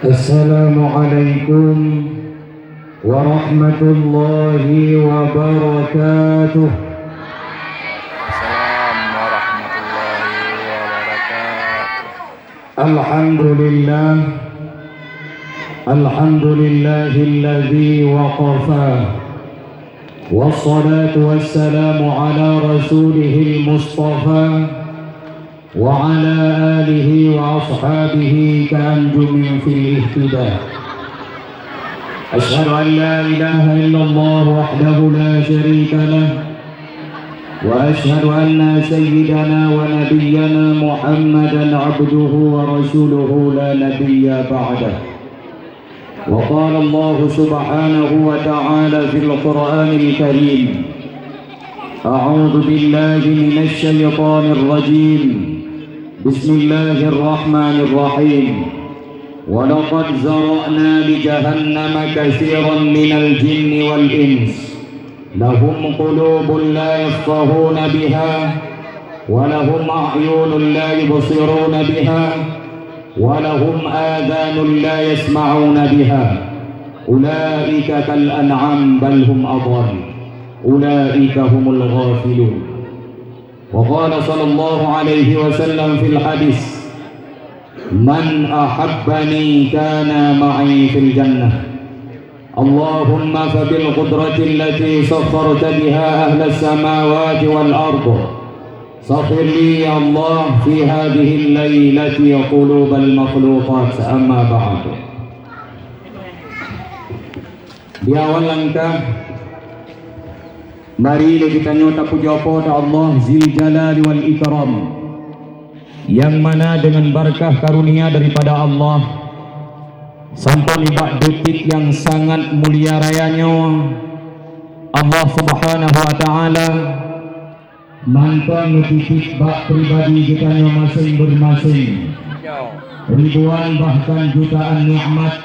السلام عليكم ورحمة الله وبركاته. السلام ورحمة الله وبركاته. الحمد لله الذي وقفا، والصلاة والسلام على رسوله المصطفى وعلى آله وأصحابه كأنجم في الاهتداء. أشهد أن لا إله إلا الله وحده لا شريك له، وأشهد أن سيدنا ونبينا محمدا عبده ورسوله لا نبي بعده. وقال الله سبحانه وتعالى في القرآن الكريم: أعوذ بالله من الشيطان الرجيم، بسم الله الرحمن الرحيم. ولقد زرعنا لجهنم كثيرا من الجن والإنس لهم قلوب لا يفقهون بها ولهم أعين لا يبصرون بها ولهم آذان لا يسمعون بها أولئك كالأنعام بل هم أضل أولئك هم الغافلون. وقال صلى الله عليه وسلم في الحديث: من أحبني كان معي في الجنة. اللهم فبالقدرة التي سخرت بها أهل السماوات والأرض سخر لي يا الله في هذه الليلة قلوب المخلوقات. أما بعد. Di awal langkah mari kita nyota puja pada Allah Zil Jalali wal Ikram, yang mana dengan berkah karunia daripada Allah sampai libak detik yang sangat mulia rayanya, Allah Subhanahu wa taala mantap ngetipik bak pribadi kita masing-masing ribuan bahkan jutaan nikmat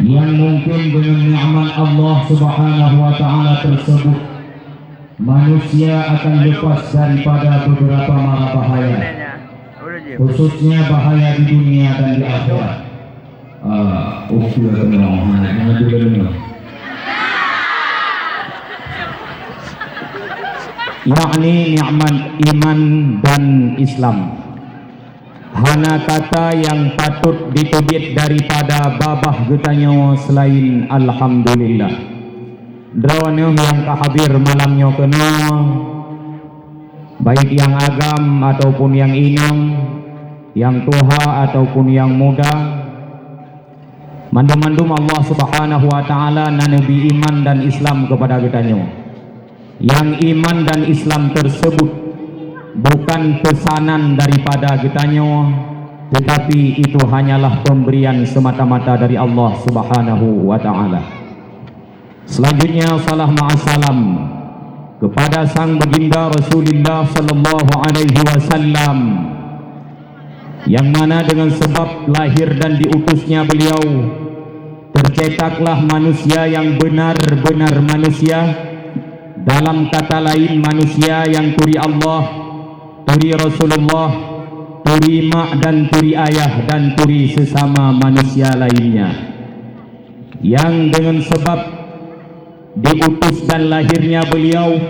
yang mungkin dengan nikmat Allah Subhanahu wa taala tersebut manusia akan lepas daripada beberapa mara bahaya, khususnya bahaya di dunia dan di akhirat. Yakni nikmat iman dan Islam. Hana kata yang patut ditubit daripada babah getanya selain Alhamdulillah. Drone yang kehadir malamnya kena, baik yang agam ataupun yang inang, yang tua ataupun yang muda, mandum-mandum Allah Subhanahu wa taala nabi iman dan Islam kepada getanya. Yang iman dan Islam tersebut bukan pesanan daripada getanya, tetapi itu hanyalah pemberian semata-mata dari Allah Subhanahu wa taala. Selanjutnya salam ma'assalam kepada sang baginda Rasulullah sallallahu alaihi wasallam, yang mana dengan sebab lahir dan diutusnya beliau tercetaklah manusia yang benar-benar manusia. Dalam kata lain, manusia yang turi Allah, turi Rasulullah, turi mak dan turi ayah dan turi sesama manusia lainnya, yang dengan sebab diutus dan lahirnya beliau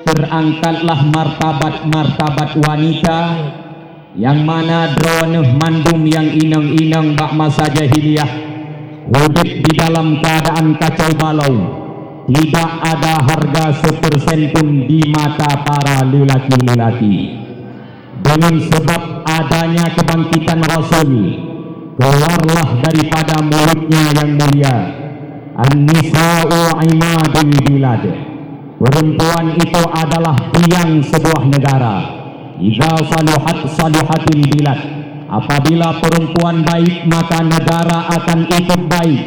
terangkatlah martabat-martabat wanita, yang mana droneh mandum yang inang-inang bak masa jahiliyah hidup di dalam keadaan kacau balau, tidak ada harga sepersen pun di mata para lelaki-lelaki. Dengan sebab adanya kebangkitan Rasul, keluarlah daripada mulutnya yang mulia, An-Nisa'u Imadul Bilad. Perempuan itu adalah tiang sebuah negara. Idza saluhat saluhatil bilad. Apabila perempuan baik, maka negara akan ikut baik.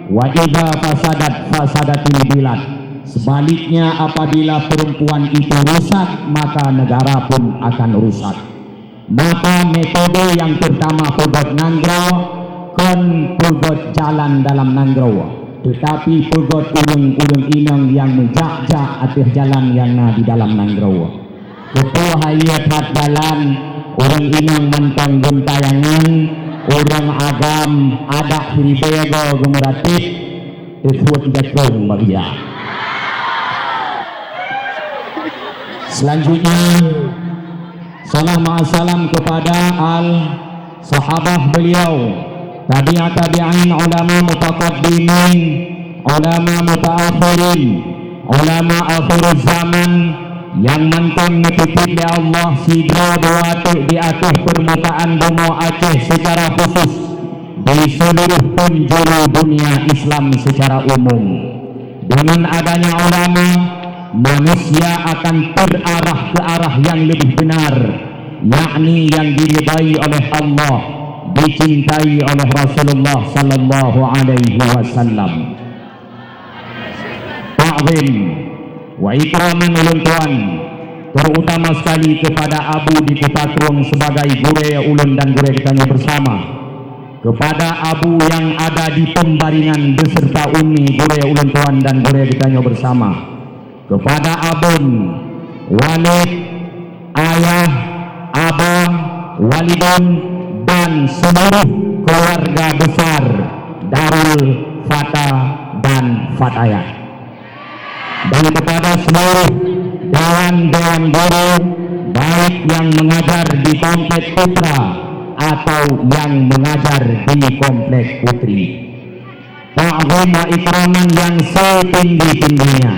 Wa idza fasadat fasadatil bilad. Sebaliknya, apabila perempuan itu rusak, maka negara pun akan rusak. Maka metode yang pertama pegot nanggro kon pegot jalan dalam nanggro, tetapi pegot ulung-ulung inang yang menjak-jak atas jalan yang di dalam nanggro. Ketua hayat jalan orang inang mantang gentayangan orang agam ada hiribego gumeratif esuat jatuh bagia. Selanjutnya salam ma'asalam kepada al sahabah beliau, tabi'in, ulama mutaqaddimin, ulama mutaakhirin, ulama akhir zaman yang mantap dititip oleh Allah sidra doatuk di atas permukaan bumi Aceh secara khusus di seluruh penjuru dunia Islam secara umum. Dengan adanya ulama, manusia akan terarah ke arah yang lebih benar, yakni yang diridai oleh Allah, dicintai oleh Rasulullah sallallahu alaihi wasallam. Ta'zim wa ikraman ulun tuan, terutama sekali kepada Abu di Putatrung sebagai gure ulun dan gure kita bersama, kepada Abu yang ada di Pembaringan beserta Umi gure ulun tuan dan gure kita bersama, kepada Abun, Walid, Ayah, Abang, Walidun dan seluruh keluarga besar Darul Fatah dan Fatayat, dan kepada seluruh dewan-dewan guru baik yang mengajar di komplek putra atau yang mengajar di komplek putri. Ta'zim wa ikraman yang setinggi-tingginya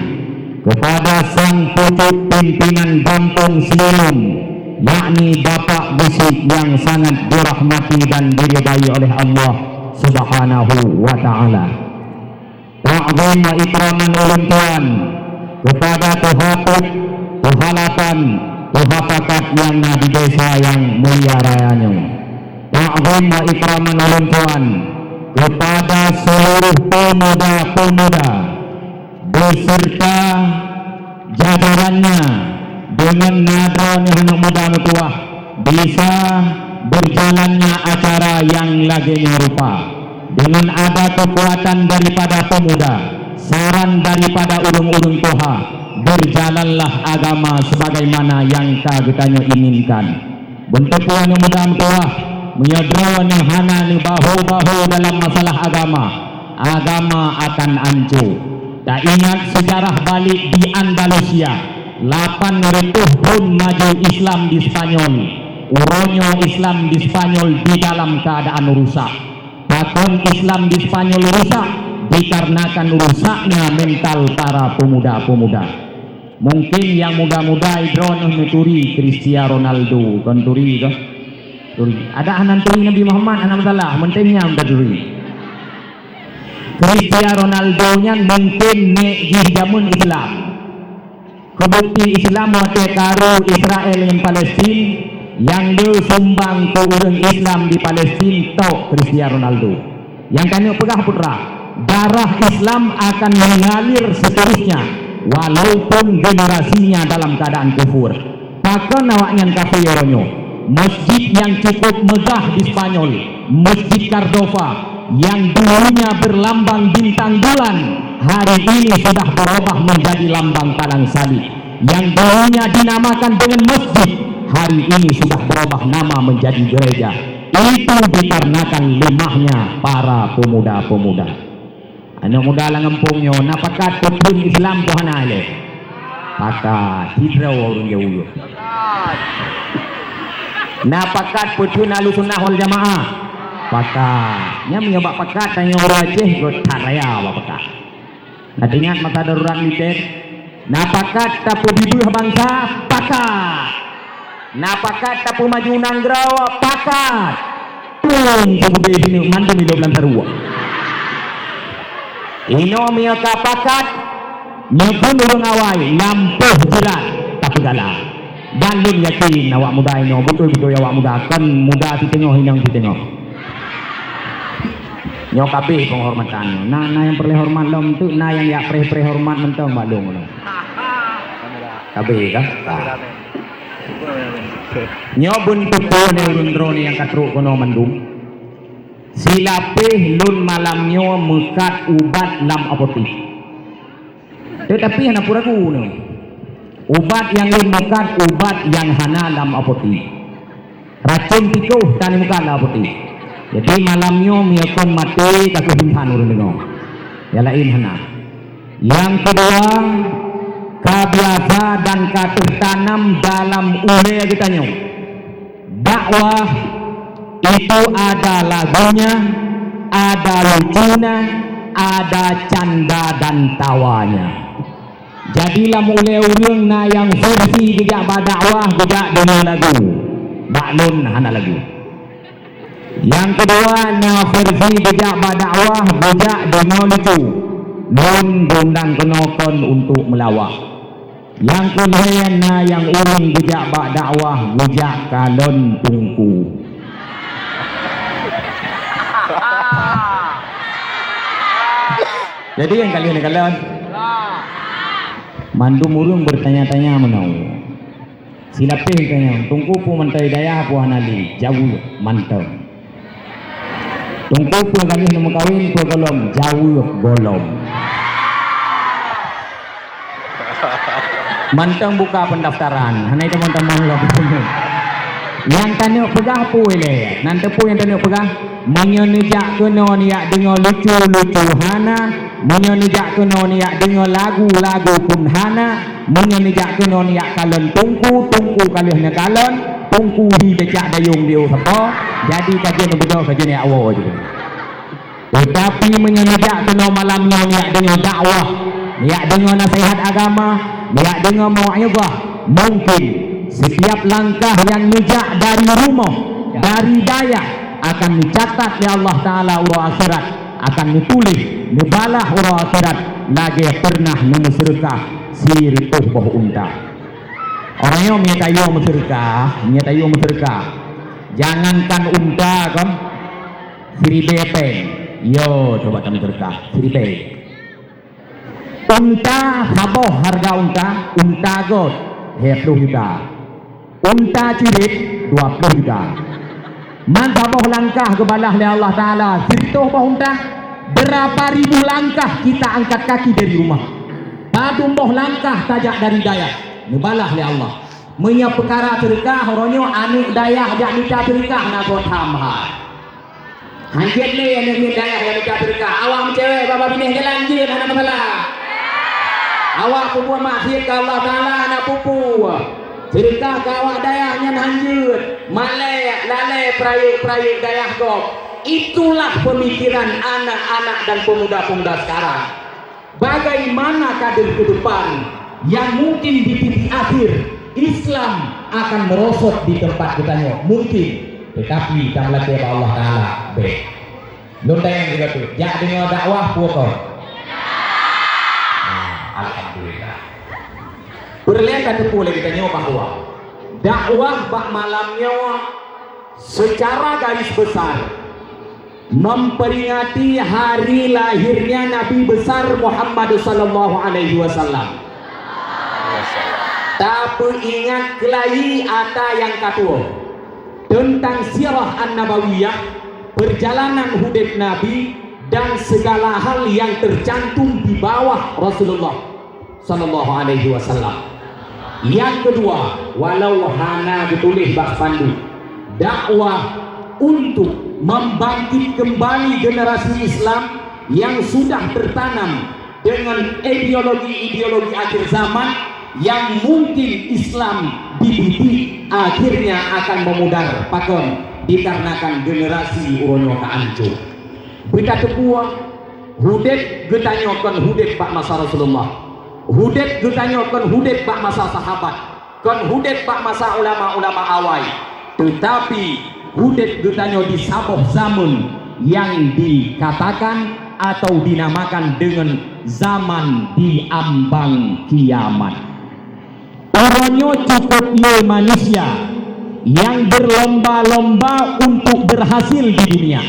kepada sang pucuk pimpinan Kampung Selilum, yakni Bapak Gusik yang sangat dirahmati dan diridai oleh Allah Subhanahu wa ta'ala. Ta'zim wa ikraman ulun tuan kepada Tuhatut, Tuhalapan, Tuhapakat yang di desa yang mulia rayanya. Ta'zim wa ikraman ulun tuan kepada seluruh pemuda-pemuda beserta jajarannya dengan nada anak muda tua bisa berjalannya acara yang lagi rupa dengan ada kekuatan daripada pemuda, saran daripada ulung-ulung toha, berjalanlah agama sebagaimana yang kita inginkan. Bentuk yang muda tua menyodron yang hana ni bahu-bahu dalam masalah agama akan hancur. Tak ingat sejarah balik di Andalusia, 800 tahun maju Islam di Spanyol, uronyo Islam di Spanyol di dalam keadaan rusak. Takon Islam di Spanyol rusak dikarenakan rusaknya mental para pemuda-pemuda. Mungkin yang muda-muda idron nuturi Cristiano Ronaldo, konturi ke? Ada anak turi Nabi Muhammad anak salah, pentingnya turi. Cristiano Ronaldo nya mungkin nek di zaman Islam. Kebukti Islam waktu karo Israel dan Palestin yang sumbang ke orang Islam di Palestin tok Cristiano Ronaldo. Yang kami pegah putra, darah Islam akan mengalir seterusnya walaupun generasinya dalam keadaan kufur. Takkan awaknya kafirnya. Masjid yang cukup megah di Spanyol, Masjid Cardova yang dulunya berlambang bintang bulan, hari ini sudah berubah menjadi lambang palang salib. Yang dulunya dinamakan dengan masjid, hari ini sudah berubah nama menjadi gereja. Itu dikarenakan lemahnya para pemuda-pemuda. Anak muda lang ngempungnya, napakat putun Islam Tuhan ale. Pakat, hidraw orang jauh. Napakat putun alusunah wal jamaah. Pakat, nya menyebab pakat tanya orang Aceh gotar raya pakat. Nah ingat masa darurat militer. Napakat tapu bibuh bangsa pakat. Napakat tapu maju nanggrawa pakat. Tunggu sini mantu milo belan terua. Ino miaka pakat nyukun urung awai lampuh jerat tapi galak. Dan lun yakin awak muda ino betul-betul awak muda kan muda si tengok hinang si tengok. Nyok kabeh penghormatan. Nah yang perlu hormat lom tu, nah yang yak pre hormat mentong maklum ngono. Kabeh kah? Nyok buntu ne urun drone yang katruk kono mandum. Silapeh lun malamnyo mekat ubat lam apotik. Tetapi hana puraku no. Ubat yang lun mekat ubat yang hana lam apotik. Racun tikuh tani muka lam apotik. Jadi malamnya miakon mati kaku hintan urun dengo. Ya lain hana. Yang kedua, kabiasa dan tertanam dalam ule kita nyo. Dakwah itu ada lagunya, ada lucunya, ada canda dan tawanya. Jadilah mulai urang na yang versi juga berdakwah juga dengan lagu. Baklun hana lagu. Yang kedua na versi juga berdakwah juga dengan lucu. Non gondang kenokon untuk melawak. Yang kedua na yang urang juga berdakwah juga kalon tungku. Jadi yang kalian mandum urung bertanya-tanya menau. Silapih tanya, tungku pu mantai daya pu hanali, jauh mantau. Tungku pu kami nama kawin pu golong, jauh golong. Mantau buka pendaftaran, hanai teman-teman lo. Yang tanya pegah pu ile, nanti pu yang tanya pegah, menyonijak kena niak dengar lucu-lucu hana, menyonijak kena niak dengar lagu-lagu pun hana, menyonijak kena niak kalon tungku kalihnya kalon, tungku di becak dayung dia apa, jadi kajian betul kajian yang awal juga. Tetapi menyonijak kena malamnya niak dengar dakwah, niak dengar nasihat agama, niak dengar mau'izah, mungkin setiap langkah yang nijak dari rumah, dari daya akan dicatat oleh Allah Ta'ala urang akhirat, akan ditulis dibalah urang akhirat lagi pernah memusyrikah si rituh boh unta. Orangnya menyatayo musyrikah, jangankan unta kan siribe peng, yo coba kami musyrikah siribe unta saboh harga unta god 20 juta, unta cirit 20 juta. Mantap boh langkah kebalah oleh Allah Ta'ala. Sirituh boh unta, berapa ribu langkah kita angkat kaki dari rumah. Padum boh langkah tajak dari daya. Kebalah oleh Allah. Menya perkara cerikah, orangnya anik daya ajak nikah cerikah, nak buat hamha. Hanjit ni anik daya yang nikah cerikah. Awak cewek, bapa bini gelanjir, anak masalah. Awak pupu maksiat ke Allah Ta'ala, anak pupu. Cerita kawak dayahnya hanjut, malai lalai prayuk dayah gop. Itulah pemikiran anak-anak dan pemuda-pemuda sekarang. Bagaimana kader ke depan yang mungkin di titik akhir Islam akan merosot di tempat kita mungkin, tetapi kita melatih Allah Ta'ala baik. Lontar yang juga tu, jak dengar dakwah puakor. Alhamdulillah. Berlihat kata pula kita nyawa bahwa dakwah bak malamnya secara garis besar memperingati hari lahirnya Nabi besar Muhammad sallallahu alaihi wasallam. Tapi ingat kelahi ata yang kedua tentang sirah an-nabawiyah, perjalanan hidup Nabi dan segala hal yang tercantum di bawah Rasulullah sallallahu alaihi wasallam. Yang kedua, walau hana ditulis bak pandu, dakwah untuk membangkit kembali generasi Islam yang sudah tertanam dengan ideologi-ideologi akhir zaman yang mungkin Islam dididik akhirnya akan memudar pakon dikarenakan generasi uronyo keancur. Berita kedua, hudet getanyokan hudet pak masa Rasulullah. Hudet getanyokan hudet pak masa sahabat. Kon hudet pak masa ulama-ulama awal. Tetapi hudet getanyo di saboh zaman yang dikatakan atau dinamakan dengan zaman di ambang kiamat. Orangnya cukup manusia yang berlomba-lomba untuk berhasil di dunia,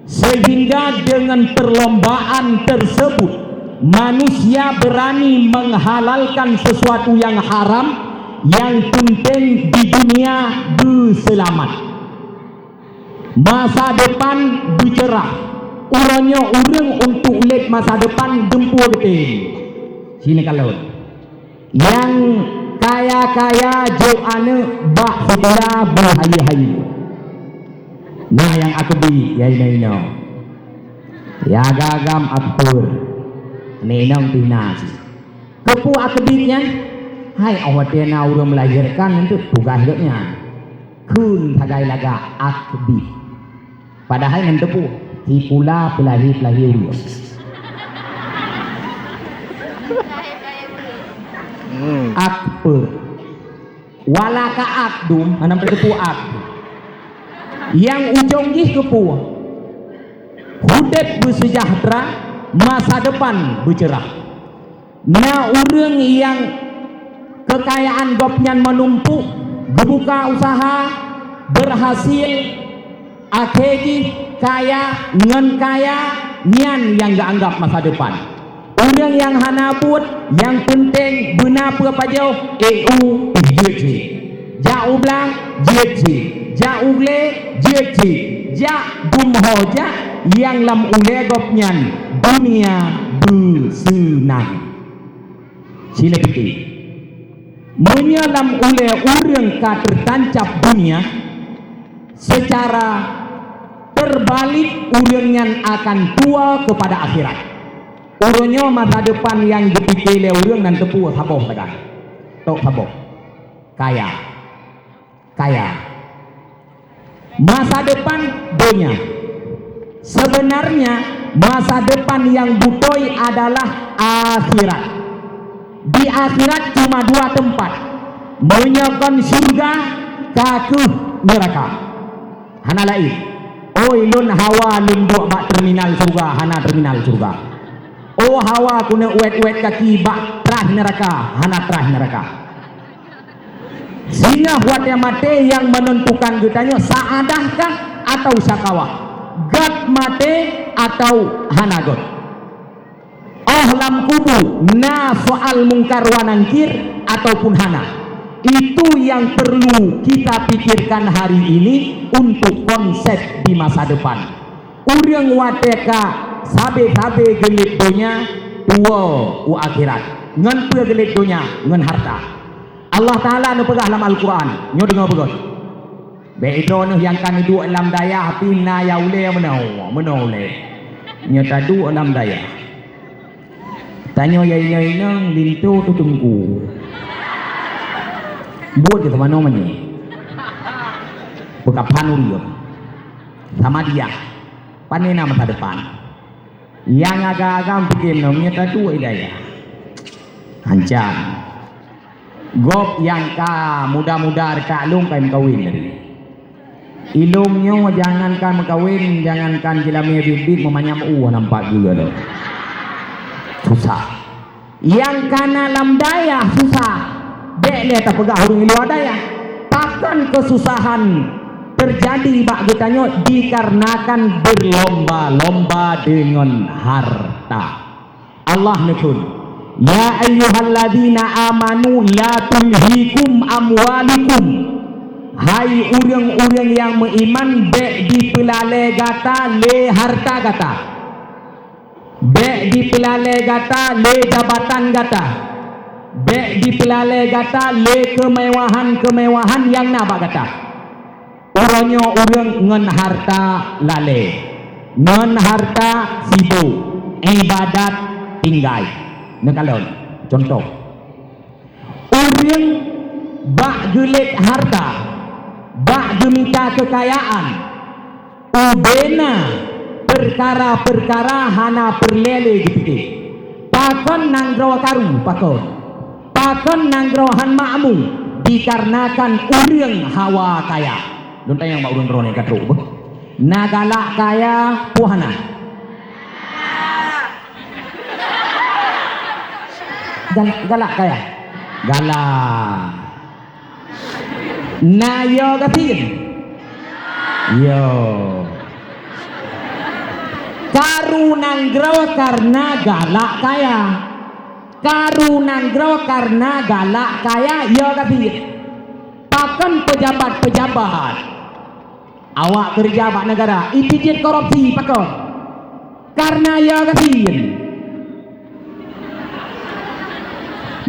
sehingga dengan perlombaan tersebut manusia berani menghalalkan sesuatu yang haram, yang penting di dunia berselamat, masa depan bercerah. Orangnya orang untuk lihat masa depan gempur betul. Sini kalau yang kaya-kaya jo ane bak setelah berhari-hari. Nah yang akbi ya ini ya gagam akpur nenong tinas kepu akbitnya hai awatena urang melahirkan itu tugas hidupnya kun tagai laga akbi padahal yang tepu tipula pelahi urang akpur walaka akdum anam tepu akdum yang ujung jih kepu hudep bersejahtera masa depan bercerah na urang yang kekayaan gopnyan menumpuk berbuka usaha berhasil akhirnya kaya ngen kaya nyan yang gak anggap masa depan urang yang hanabut yang penting benar apa jauh jeje jauh belang jeje jauh le jeje ja dumhoja yang lam ule gopnyan dunia bersenang sila piti menyalam ule urang ka tertancap dunia secara terbalik urang yang akan tua kepada akhirat urangnya masa depan yang dipikir urang dan tepu saboh saga tok saboh kaya masa depan dunia sebenarnya masa depan yang butoi adalah akhirat di akhirat cuma dua tempat menyokon surga kakuh neraka hana lain oi lun hawa lun buat bak terminal surga hana terminal surga oh hawa kuna uet kaki bak terah neraka hana terah neraka sehingga buat yang mati yang menentukan getanya saadahkah atau sakawah gat mati atau hana got lam kubu na soal mungkar wa nangkir ataupun hana itu yang perlu kita pikirkan hari ini untuk konsep di masa depan urang wateka sabe-sabe gelit dunia tua u akhirat ngan pe gelit dunia ngan harta Allah Ta'ala nu pegah dalam Al-Quran nyo dengar begot beito nu yang kan du alam daya pina ya ule menau le nyo tadu alam daya tanya yai nang lintu tu tunggu buat ke mana mana bukapan uriyo sama dia panena masa depan yang agak-agak bikin namanya tadu idaya hancam gop yang ka muda-muda ka lung kain kawin dari ilumnya jangankan mengkawin jangankan jilami bibit memanyam nampak juga loh susah yang kana lam daya susah dekne tak pegah hurung luar daya takkan kesusahan terjadi bak getanya dikarenakan berlomba-lomba dengan harta Allah nekun ya ayyuhalladzina amanu la tulhikum amwalukum hai urang-urang yang beriman bek dipelale gata le harta gata bek dipelale gata le jabatan gata bek dipelale gata le kemewahan yang naba gata urangnya urang ngen harta lale ngen harta sibuk ibadat tinggai nekalon contoh urang bak gelit harta bak gemita kekayaan ubena perkara-perkara hana perlele gitu pakon nanggrawa karu pakon nanggrawhan makmu dikarenakan urang hawa kaya donta yang urang rone katru nagalak kaya puhana galak kaya galak nayo gatin yo karu nanggraw karena galak kaya karu nanggraw karena galak kaya yo gatin pakan pejabat-pejabat awak kerja bak negara itijit korupsi pakon karena yo gatin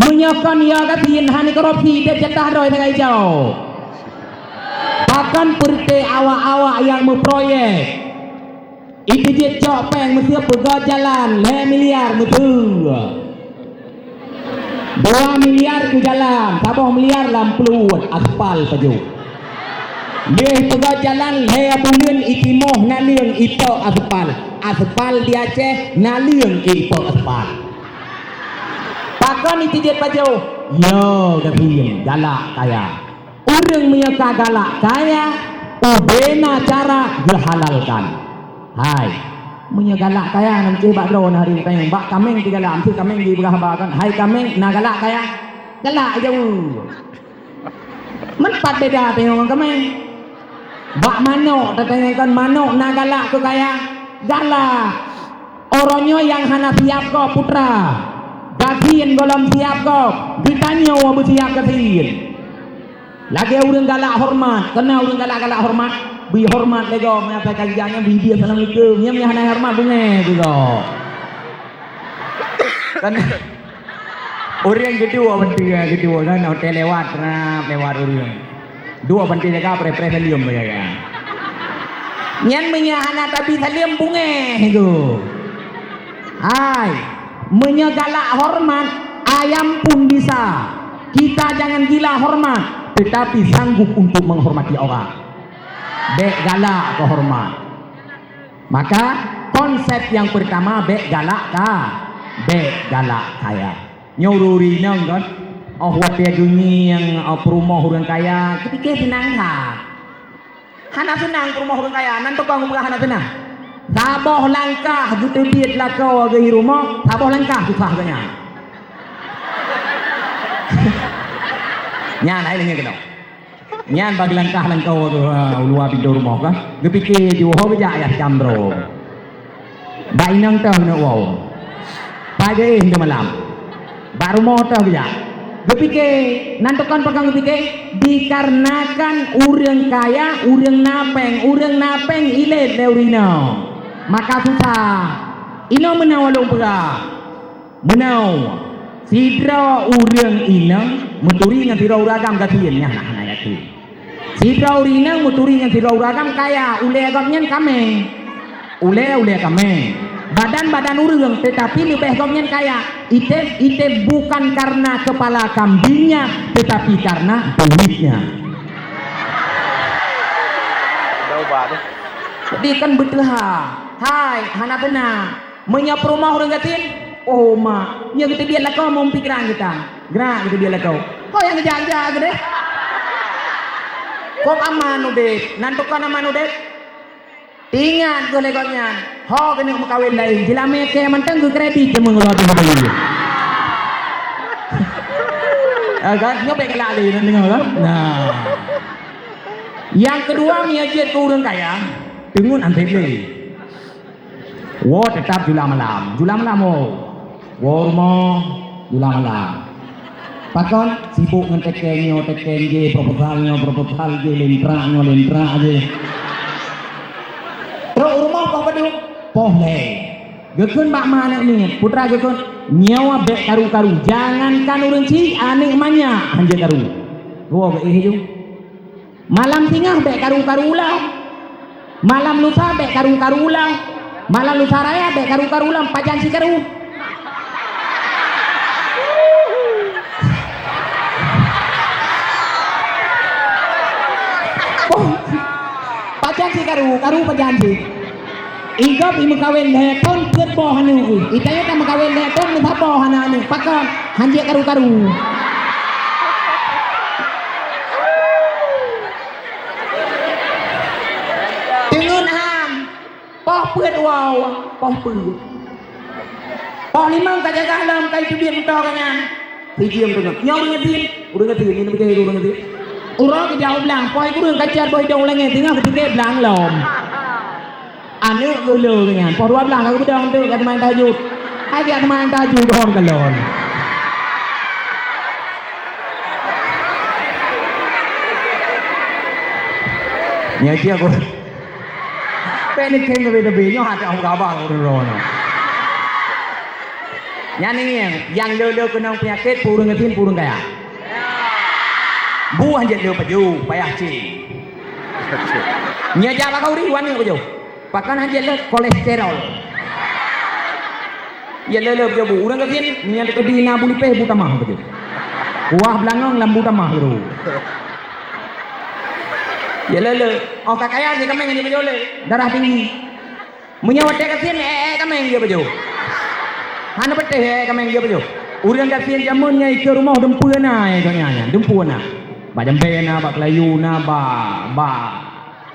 menyokon yo gatin hani korupsi dia jatah roy dengan hijau Bahkan perti awak-awak yang memproyek itu je cok peng mesti pegang jalan 5 miliar betul 2 miliar ke jalan 3 miliar lampuan aspal paju dia pegang jalan 5 bulan ikimoh naliang itu aspal dia Aceh naliang itu aspal bahkan itu je paju yo gapin galak kaya orang menyeka galak kaya ubena cara dihalalkan. Hai, punya galak kaya nanti bak drone hari tayang bak kameng tiga lam tu kameng di belah bakan. Hai kameng na galak kaya. Galak jauh. Menpat beda tengok kameng. Bak manok tengok manok na galak tu kaya. Galak. Orangnya yang hana siap kau putra. Gatiin golom siap kau. Ditanya wa bersiap gatiin. Lagi orang galak hormat. Kena orang galak hormat. Bi hormat lego menyampaikan jangan bibi assalamualaikum nya hana hormat bunga juga kan orang kedua bentia kedua kan hotel lewat orang dua bentia jaga pre-salium ya nyan menya hana tapi salium bunga itu hai menya galak hormat ayam pun bisa kita jangan gila hormat tetapi sanggup untuk menghormati orang bek galak kehormat. Maka konsep yang pertama bek galak kaya. Nyururi nang kan. Oh watia dunia yang perumah orang kaya, ketika senang tak. Hana senang perumah orang kaya, nanti kau ngomong hana senang. Saboh langkah gitu biat lah kau ke rumah, saboh langkah susah kanya. Nyan ai lagi kenal. Nyan bagi langkah tu luar pintu rumah kan gepikir ju ho beja ya camro bai nang tah nak wow pagi hingga malam baru motor beja gepikir nantokan pegang gepikir dikarenakan urang kaya urang napeng ilet leurino maka susah ino menau long pera menau sidra urang ina menturi ngan sidra uragam gatien nya nah ayat Sidra urina muturi dengan sidra uragam kaya ule agamnya kameng ule kameng badan urang tetapi lebih agamnya kaya ite bukan karena kepala kambingnya tetapi karena duitnya jadi kan betul hai hana benar menyap rumah orang gatin oh ma nya kita biar lah kau mau pikiran kita gerak kita biar lah kau yang jaga deh kok aman udah nantukan aman udah ingat gue legotnya ho kena mau kawin lain jilame kayak manteng gue kredit cuma ngelot ini kan nyobek lali nanti kan nah yang kedua miajet ke orang kaya tengun antep lagi wo tetap jula malam wo rumah jula malam pakon sibuk dengan tekeng je proposal je lentra je terus rumah kau peduk pohle gekun bak mana ni putra gekun nyawa bek karu jangankan urang ci aning manya hanje karu gua be hiju malam tingah bek karu ulang malam lusa bek karu ulang malam lusa raya bek karu ulang pajan si karu pajanji karu pajanji igap imu kawin leton put boh hanu itanya ta makawin leton ni boh hananu pakon hanje karu tengun ham poh put wow poh put poh limang ka jaga lam kai tu biar to kanyan diam tu nyau urang ngetin ni betul urang ngetin urang ke jauh belang poi urang kacar boy dong lagi tengah ketika belang lom anu gelo kanyan poh dua belang aku bedang tu kat main tajud ai dia main tajud hon kalon nya dia aku penik keng ke beda nyo hati aku gabang urang nya ni yang lele kenang penyakit purung ngetin purung kaya buah je le paju payah ci Nya ja bakau ri wan ni bejo. Pakan aja le kolesterol. Ya le bejo bu. Urang kasien nya de dina buli pe bu tamah bejo. Kuah belangong lambu tamah ru. Ya le oh kakaya ni kameng ni bejo le. Darah tinggi. Munya wate kasien kameng dia bejo. Hana pete kameng dia bejo. Urang kasien jamun nya ke rumah dempuana ai kanya dempuana. Ba jambe na ba Melayu na ba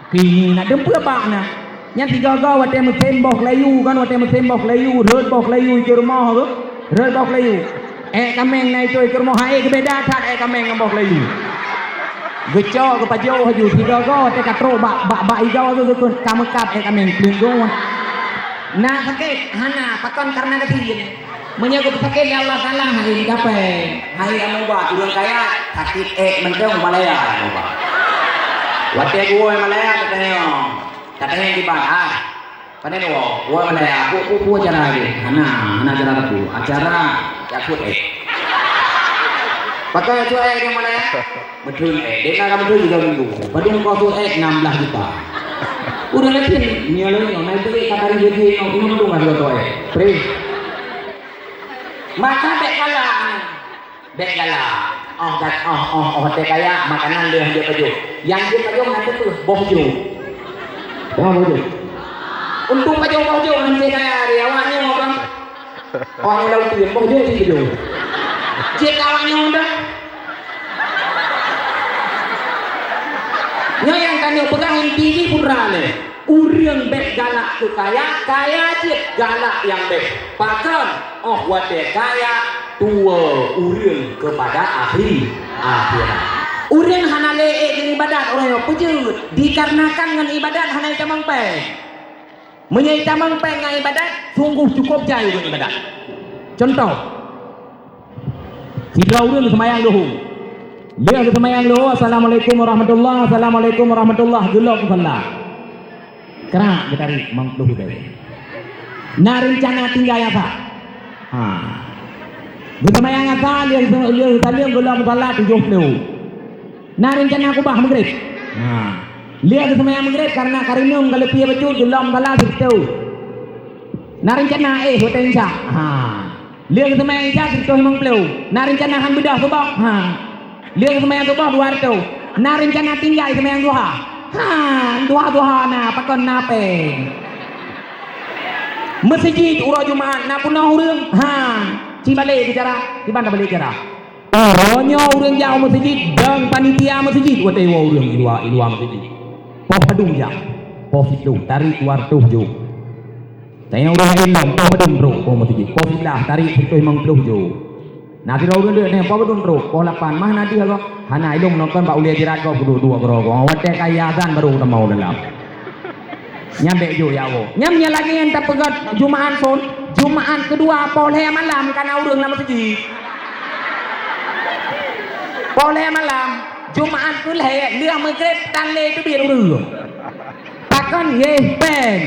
kini na dempu ba na. Nya tiga ga wate mesin boh Melayu kan wate mesin boh Melayu, reut boh Melayu ke rumah tu. Reut boh Melayu. Kameng nai tu ke rumah hai ke beda that kameng boh Melayu. Geco ke pajo haju tiga ga wate katro ba igau tu tu kamu kap kameng klinggo. Nah sakit hana pakon karena ketiin. Menyebut sakit ya Allah Taala hari ini gape. Hari anu ba urang kaya sakit mentong Malaya ba. Wate gue Malaya katanya di bar. Panen wo Malaya ku acara lagi. Hana acara tu. Acara ya ku Pakai tu yang Malaya. Betul Dena kamu tu juga minggu. Padung kau tu 16 juta. Udah lagi ni lalu naik beli kata dia ini tu nggak tu Pre. Maka bek gala hotel kaya makanan dia pajo yang dia pajo nanti tu bohjo untuk pajo nanti kaya dia awaknya orang laut tu bohjo sih pajo cek awaknya udah yang kan dia pegang inti pura le urang bek galak tu kaya cek galak yang bek pakan wate kaya tua urang kepada akhirat urang hana lee dengan ibadat orang yang pejut dikarenakan dengan ibadat hana camang peng menyai camang peng dengan ibadat sungguh cukup jauh dengan ibadat contoh si urang semayang dohu dia semayang dohu assalamualaikum warahmatullahi gelap salah kerana kita mengluh dari nah rencana tinggal apa Bersemayang apa dia tadi gelap salat 70. Nah rencana aku bah maghrib. Dia bersemayang maghrib karena karinum kalau piye betul gelap salat 70. Nah rencana hotel Isya. Dia bersemayang Isya 70 Nah rencana han bedah subah. Dia bersemayang subah 200. Nah rencana tinggal bersemayang duha. Duha na pakon nape. Masjid urang Jumaat na punah urang ci balik bicara di mana balik bicara orangnya urang jauh masjid dan panitia masjid wate urang dua masjid poh padung ja poh itu tarik 200 jo tanya urang ilmu poh padung bro poh masjid poh sebelah tarik 70 jo nanti urang dia ne poh padung bro poh 8 mah nanti kalau hana ilmu nonton Pak Ulia Jirat kau dua bro wate kayasan baru mau dalam nyampe jo yawo nyamnya lagi yang tak pegat Jumaat kedua poleh malam karena urang lama masjid poleh malam Jumaat kuleh dia maghrib tang le tu biar urang takkan ye peng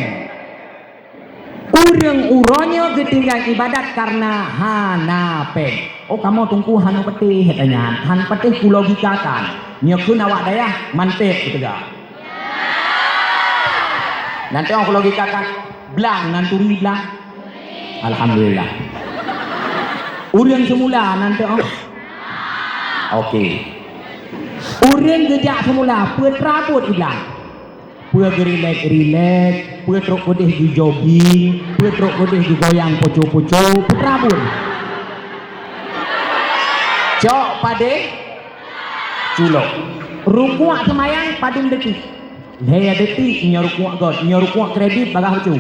urangnya ketinggal ibadat karena hana peng kamu tunggu hanu peti katanya han peti ku logikakan nyekun awak daya mantek gitu ga nanti aku logikakan belang nanturi belang alhamdulillah urang semula nanti okey urang gejak semula petrabut belang relax petrok kodeh di jogging petrok kodeh di goyang poco-poco petrabut cok pade culok rukuk semayang padung detik hei detik nyorukuk kredit bagah cu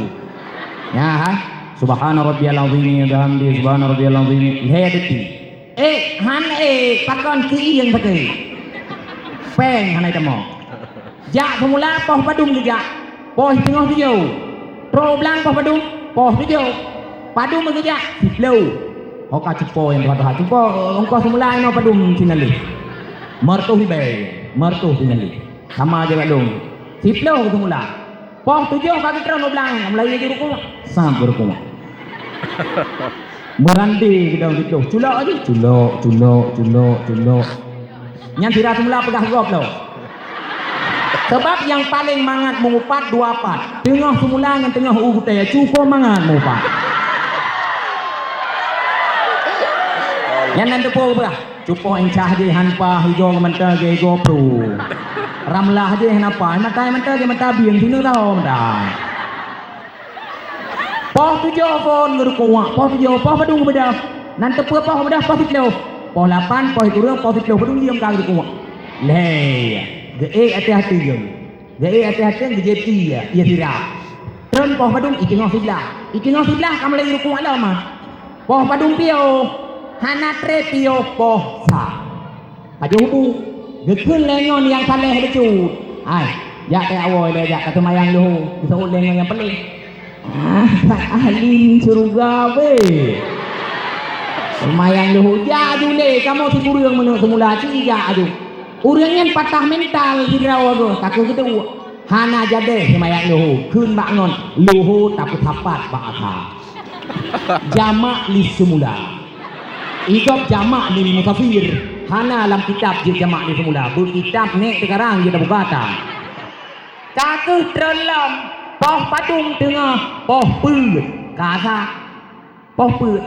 ya subhana rabbiyal azim wa bihamdi subhana rabbiyal azim hei detik han pakon ki yang pakai peng hanai temo jak semula poh padung juga poh tengah hijau tro belang poh padung poh hijau padung bekerja siplau hoka cepo yang tuha cepo ongkos semula ino padung sinali mertuh sinali sama aja badung siplau semula poh 7 bagi tro belang Melayu je rukuk sampai rukuk merandi kita gitu culok aja culok nyan tidak semula pegang gop lo Sebab yang paling mangat mengupat 24. Tengah semula dengan tengah utai cukup mangat mengupat. Yang nanti po berah. Cukup encah je hanpa hijau mentah ke GoPro. Ramlah je hanapa. Mentah ke mentah biang sini tahu mentah. Poh tujuh phone ngerukuak. Poh tujuh poh padung bedah. Nanti po poh bedah poh tiklo. Poh 8 poh turun poh tiklo padung diam kali ngerukuak. Leh. Ge hati-hati je. Ge hati-hati ge jeti ya. Ia tidak. Terus poh padung itengah sebelah kamu lagi rukuk lama. Poh padung pio. Hana tre pio poh sa. Paju hubu. Ge keun lengon yang saleh becut. Ai, ya teh awoi le ya kata mayang lu. Bisa lengon yang pelik. Ahli surga be. Mayang lu ja jule kamu si burung menurut semula si ja aju. Urangnya patah mental di rawa tu, takut kita hana jade semayang luhu, kun bangun luhu tapi tapat bahasa. Jamak li semula, ikut jamak li musafir, hana dalam kitab je jamak li semula, berkitab nek sekarang kita buka tak. Takut terlam, poh padung tengah, poh put, kasa, poh put,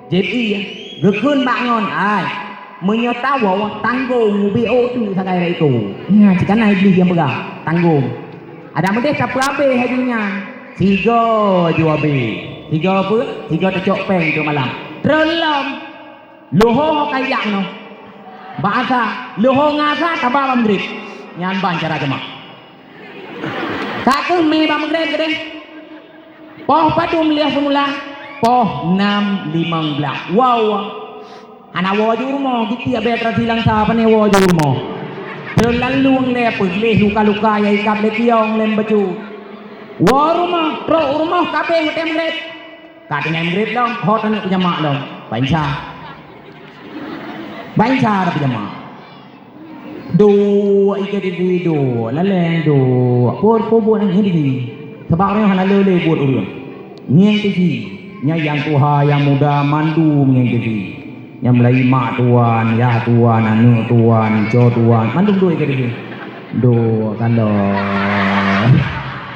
jadi gekun bangun, ay. Menyatawa tanggung BO tu sakai itu. Ya, jika naik beli yang pegang tanggung. Ada mendek siapa abe hajunya? 3 jua be. 3 apa? 3 tecok peng tu malam. Terlam. Loho kayak no. Bahasa loho ngasa tabah bamgrip. Nyan ban cara gemak. Satu me bamgrip gede. Poh padum lihat semula. Poh 6 15. Wow. Anak wajur mo, kita betra silang sa pane wajur mo. Terlalu lepus leh luka-luka ya ikap le kiong lem baju. Warumah, pro rumah kape ngutem grep. Katanya grep dong, hotan itu jamak dong. Banca tapi jamak. Do ikat di do, laleng do. Por buat yang ini. Sebabnya hana lele buat urang. Nyeng tisi, nyayang tuha yang muda mandu nyeng tisi. Yang mulai mak tuan, ya tuan, anu tuan, co tuan, mandung duit ke dia. Do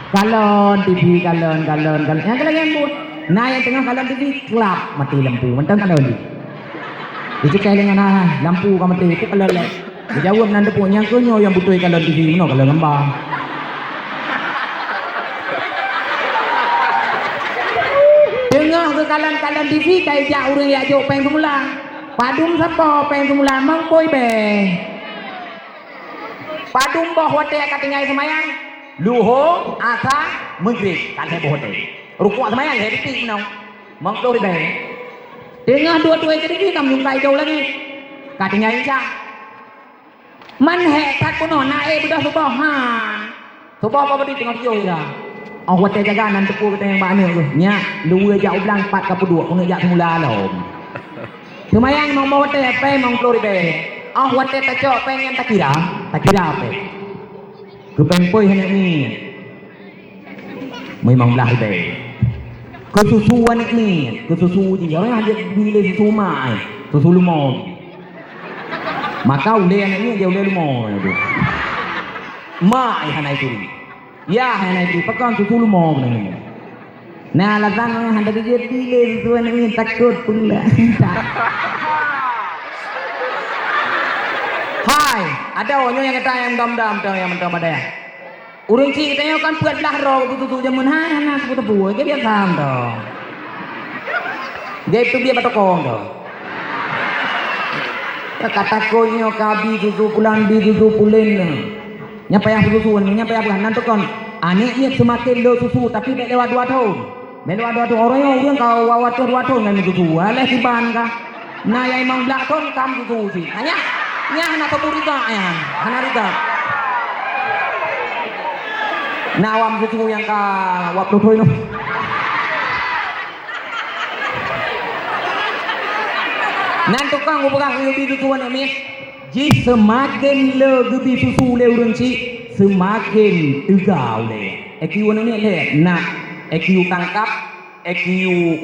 kalon TV kalon. Yang kalian buat, nah yang tengah kalon TV kelap mati lampu, mentang kalon ni. Itu kayak dengan lampu kamu mati itu kalon le. Jawab nanti punya kunyo yang butuh kalon TV, mana kalon lembang. Tengah ke kalon TV kayak jauh orang yang jauh peng semula. Padum siapa peng semula mang boy be. Padum boh wate katanya semayang. Luho asa menggrik kan saya boh wate. Rukuk semayang saya titik nong. Mang boy be. Tengah dua-dua jadi kita menyungkai jauh lagi. Katanya insya. Man hekat kuno nae budak subah ha. Subah apa beri tengah jauh ya. Oh wate jaga nanti ku kita yang mana tu. Nya luwe jauh belang 4 ke 2 kena jak semula lom. Lumayan mau wate apa mau keluar be. Oh wate tacok pengen tak kira apa. Kepempoi hendak ni. Memang belah be. Kesusuan ni, kesusu je. Orang ada bila susu mai, susu lumau. Maka ule anak ni dia ule lumau tu. Mai hanai tu. Ya hanai tu. Pakai susu lumau ni. Nah, alasan orang hendak dia bila susu anak ni takut pula. Hai, ada orang yang kata yang dam-dam tu yang mentah pada. Urang cik tanya kan puat belah roh tu jamun hai anak aku tepu ke biasa tu. Dia tu dia batokong tu. Kata konyo kabi susu pulan bi susu pulen. Nya payah susu nya payah bukan nanti kon. Anek ni semakin lo susu tapi mek lewat 2 tahun. Mek lewat 2 tahun orang yang urang kau wawat 2 tahun kan susu. Alah siban ka. Nah yang mang belak tahun kam susu si. Hanya nya anak tepurita ya. Anak rita. Nawam susu yang ka waktu tu itu. Nanti tukang ubah lebih susuan ini. Ji semakin lebih susu le urang cik semakin tegau le. EQ ini le. Nah, EQ tangkap, EQ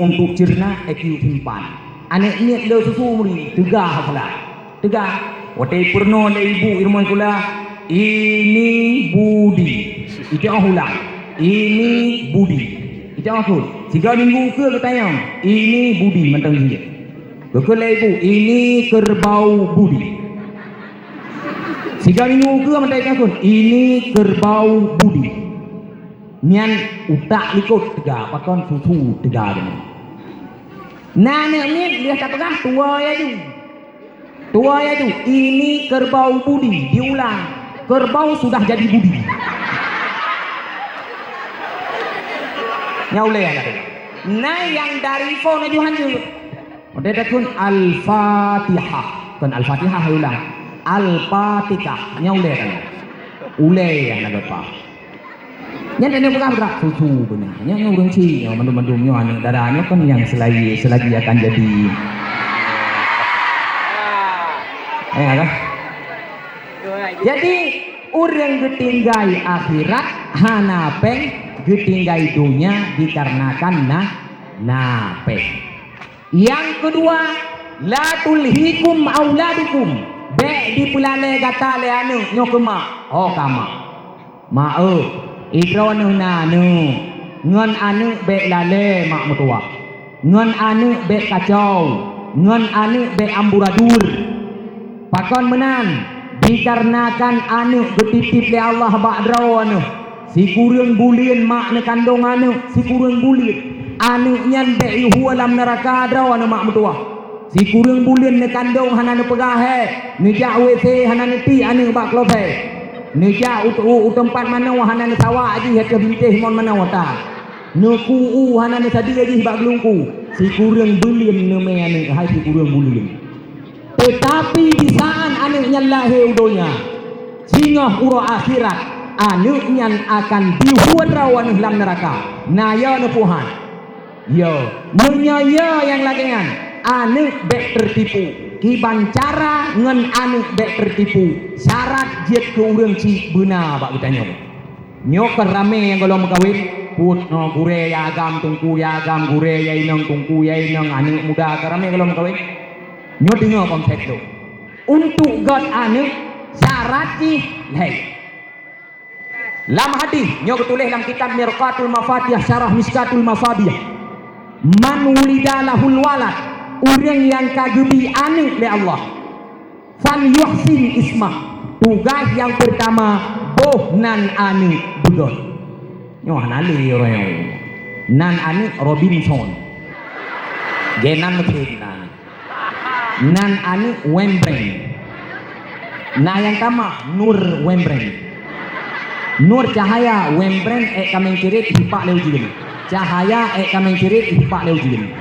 untuk cerna, EQ simpan. Anek ni le susu muri tegau pula. Tegau. Watai purno le ibu irmon kula ini budi. Itu orang ulang. Ini budi. Itu aku. 3 minggu ke tanya. Ini budi mentang dia. Kekelai ibu. Ini kerbau budi. 3 minggu ke mentang aku. Ini kerbau budi. Nian utak likut tegak. Pakon susu tegak dia. Nah ni dia tak tegak. Tua ya tu. Tua ya tu. Ini kerbau budi. Diulang. Kerbau sudah jadi budi. Nyau leh lah. Nah yang dari phone itu hanya. Ada kun Al-Fatihah. Kan Al-Fatihah ulang. Al-Fatihah. Nyau leh kan. Uleh yang nak apa? Yang ini bukan berak susu benar. Yang orang ci, yang mandum-mandumnya anak darahnya kan yang selagi akan jadi. Kan? Jadi orang ketinggai akhirat hanapeng ketinggai dunia dikarenakan napeng. Yang kedua, la tulhikum auladukum. Be dipulale kata le anu nyokema. Oh kama. Ikro nu ngan anu be lale mak mutua. Ngan anu be kacau. Ngan anu be amburadur. Pakon menan dikarenakan anu getitip le Allah ba'draw anu. Si kurang bulin mak ne kandung anu, si kurang bulin. Anu nyan be ihu alam neraka draw anu mak mutua. Si kurang bulin ne kandung hanane pegahe, ne jak WC hanane ti anu bak klofe. Ne jak tempat mana hanane sawak aji hat bintih mon mana wata. Ne ku hanane sadi aji bak gelungku. Si kurang bulin ne me anu hai si kurang bulin. Tetapi di saat anaknya lahir dunia, singoh uro akhirat, anaknya akan dihuan rawan dalam neraka. Naya nepuhan, yo, menyaya yang lagian, anak bek tertipu. Kiban cara ngen anak bek tertipu. Syarat jet ke urang ci benar bak kita nyok. Nyok rame yang kalau mengkawin, put no gure ya agam tungku ya agam gure ya inang tungku ya inang anak muda rame kalau mengkawin. Nyo dengar konsep tu. Untuk God anak syarat ni lain. Dalam hadis nyo ketulis dalam kitab Mirqatul Mafatih Syarah Miskatul Masabih. Man wulida lahul walad, orang yang kagebi anak oleh Allah. Fan yuhsin ismah. Tugas yang pertama boh nan anak budol. Nyo hanali orang nan anak Robinson. Genan betul. Nan ani Wembreng. Nah yang kama Nur Wembreng. Nur cahaya Wembreng kami cirit hipak leu jilin. Cahaya kami cirit hipak leu jilin.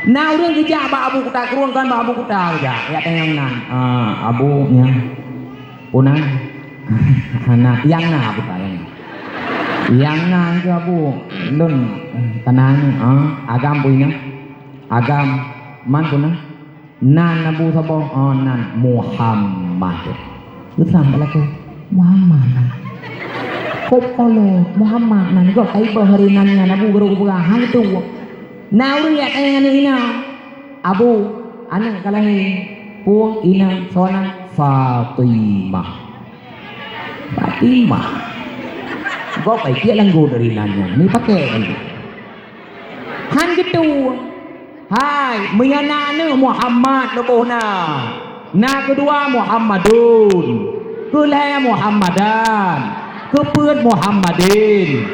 Nah orang kerja ba abu kuta keruang kan ba abu kuta aja. Ya tengang nan. Abunya punang. Anak yang na kuta yang. Yang na ke abu lun tanang agam punya. Agam man punang. Nan Abu Sabo nan Muhammad. Cứ sampai lagi Muhammad. Kop kalau Muhammad nan kok ai baharinan Abu guru hang tu. Now lihat ini Abu anak kalahi puang ina soalan Fatimah. Fatimah. Kok ai dia langgo dari nanya. Ni pakai kan. Han gitu. Hai, menyana Muhammad lebohna. Na kedua Muhammadun. Kelaya Muhammadan. Keput Muhammadin.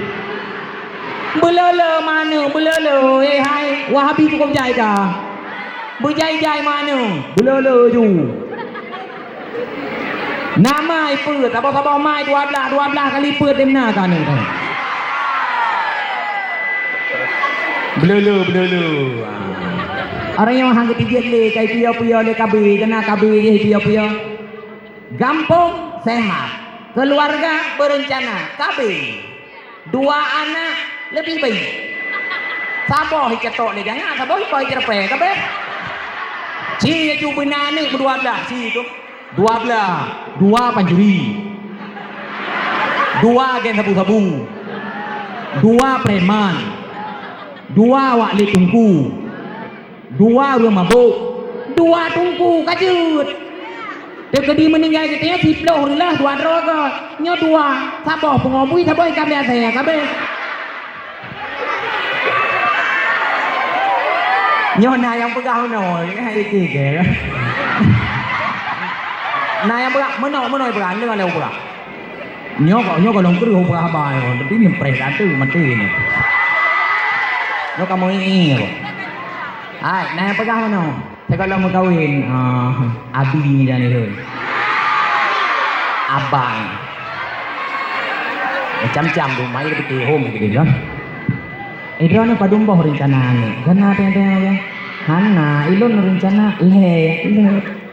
Belala mana? Belala. Hai, Wahabi cukup jai kah? Berjai-jai mana? Belala tu. Nama iput. Apa-apa mai 12 kali put dia benar kan? Belala. Orang yang hang ketiga le kai pia le kabe kena kabe le pia. Gampang sehat. Keluarga berencana kabe. 2 anak lebih baik. Sabar cetok le jangan sabar pai cerepe kabe. Ci ju benane 12 ci tu. 12. 2 panjuri. 2 gen sabu-sabu. 2 preman. 2 wak le tungku. 2 rumah mabuk. 2 tungku kajut. Terkedi meninggal katanya siploh lah tuan roga. Nyo dua. Sabar pengobui sabar ikan biasa ya kabe. Nyo na yang pegang no, hai ke. Na yang pegang menoi pegang dengan leu pegang. Nyo kalau ngkru pegang ba yo, tapi nyempres atu mati ni. Nyo kamu ini kok. Hai, na yang pegang no. Saya kalau mau kawin, abi ni jangan ni. Abang. Macam-macam tu, mai kita home gitu kan. Itu ni padumboh rencana ni. Karena tengah ya. Hana, ilon rencana le.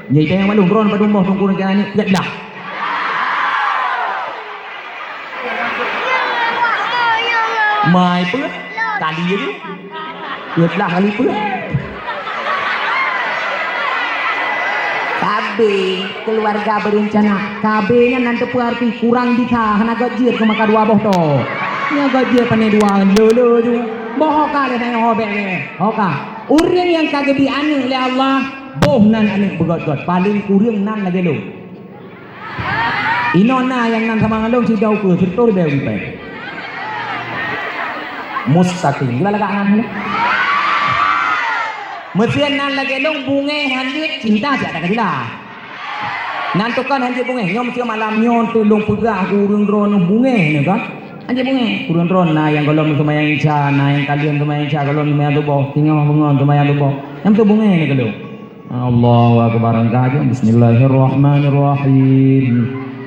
Jadi tengah malu ron padumboh tunggu rencana ni, lihat dah. Mai pun kali ni. Lihat dah kali pun. KB keluarga berencana KB-nya nanti berarti kurang ditahan agak jir ke maka dua boh to ni agak jir pandai dua lele tu boh ka le tengok hobek ni oka urang yang kagak dianu oleh Allah boh nan anu begot-got paling kurang nan lagi lu inona yang nan sama ngalung si dau ke sertor be upe mustaqim gila lagak nan mesin nan lagi long bunga hanjut cinta siapa kata dia nan tukar hanjut bunga nyom sia malam nyon tu long pegah kurang ron bunga ni kan hanjut bunga kurang ron na yang golong semayang isya na yang kalian semayang isya golong semayang tubuh tinggal bengon semayang tubuh yang tu bunga ni kalau Allahu akbar angkat bismillahirrahmanirrahim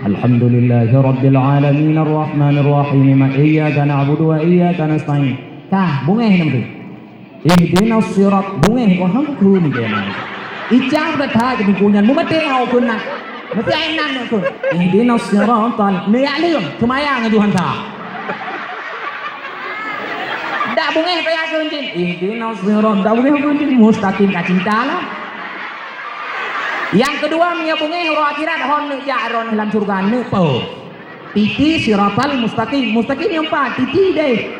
alhamdulillahirabbil alamin arrahmanir rahim iyyaka na'budu wa iyyaka nasta'in kah bunga ni tu Ihdinas sirat bunga ko hang ku ni kena. Ijang betha ke kunyan mu mate au kun na. Mate ai nan kun. Ihdinas siratal ni alim semayang Tuhan sa. Dak bunga payah kun jin. Ihdinas sirat dak bunga kun jin mustaqim ka cinta lah. Yang kedua nya bunga ro akhirat hon ni ja ron dalam surga ni po. Titi siratal mustaqim. Mustaqim yang empat titi deh.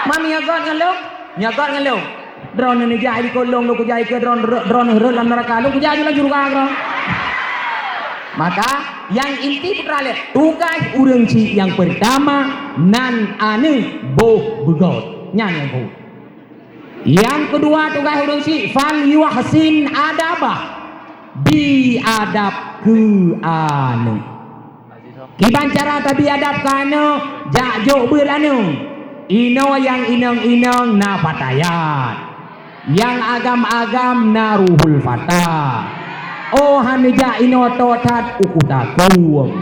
Mami agon ngalung nyagat ngelo drone ni jai di kolong lu kejai ke drone dalam neraka lu kejai dalam surga kau maka yang inti putra le tugas urang ci yang pertama nan anu boh begot nyan yang bu yang kedua tugas urang ci fal yuhsin adabah bi adab ke anu kiban cara tabi adab kanu jak jok beranu ino yang inong na patayat yang agam-agam na ruhul fatah oh hanija ino totat ukutaku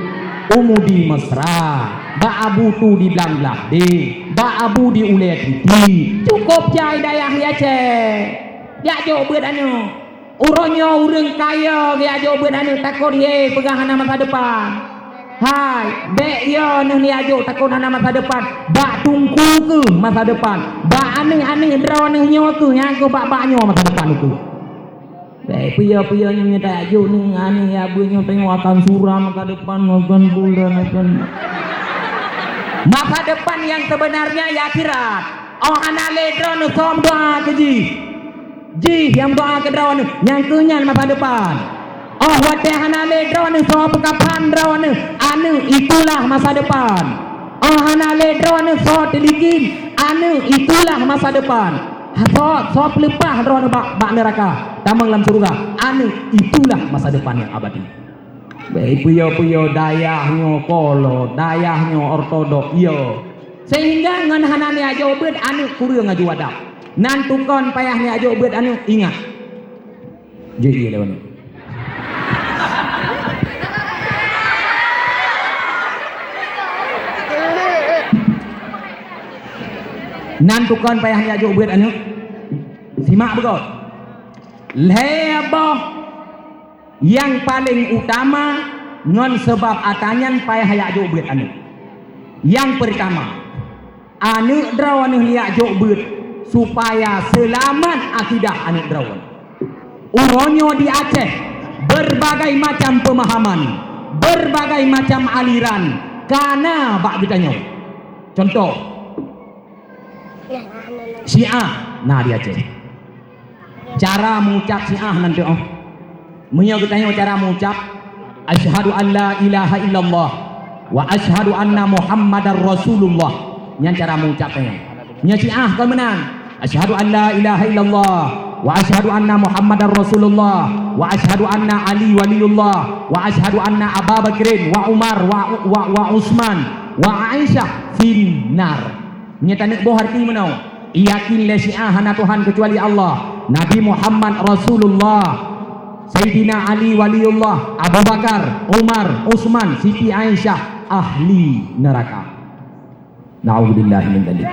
umudi mesra ba abu tu di belang-belang di ba abu di ulet titi cukup jai dayah ya ce ya jo beut anu uronyo urang kaya ya jo beut anu takut ye pegangan masa depan hai be yo ni ajo takut ana masa depan bak tungku ke masa depan bak aneh-aneh drone nyo ke yang ke bak nyo masa depan itu be piyo nya tak ajo ni aneh ya bunyo tengok akan suram masa depan akan bulan akan masa depan yang sebenarnya ya akhirat oh ana le drone som doa ke ji yang doa ke drone yang kenyan masa depan oh wateh hanale drone so pekapan drone anu itulah masa depan oh hanale drone so teligin anu itulah masa depan so pelepah drone bak neraka tamang dalam surga anu itulah masa depan yang abadi baik puyo dayahnya kolo dayahnya ortodok yo sehingga ngan hanane aja beut anu kurang aju adab nan tukon payahnya aja beut anu ingat jadi lewan nan tukon payahnya aja buat anu simak betul leboh yang paling utama ngon sebab atanyan payah aja buat anu yang pertama anu drawan lia aja buat supaya selamat akidah anu drawan uronyo di Aceh berbagai macam pemahaman berbagai macam aliran karena bak ditanya contoh Syiah, nah dia cek. Cara mengucap Syiah nanti Menyo kita tanya cara mengucap asyhadu an la ilaha illallah wa asyhadu anna muhammadar rasulullah. Yang cara mengucapnya. Nya Syiah kan menang. Asyhadu an la ilaha illallah wa asyhadu anna muhammadar rasulullah wa asyhadu anna ali waliullah wa asyhadu anna Abu Bakrin wa Umar wa Utsman wa Aisyah finnar. Menyatakan boh arti menau. Yakin la Syiah hana Tuhan kecuali Allah. Nabi Muhammad Rasulullah, Sayyidina Ali waliullah, Abu Bakar, Umar, Utsman, Siti Aisyah ahli neraka. Na'udzubillah min dzalik.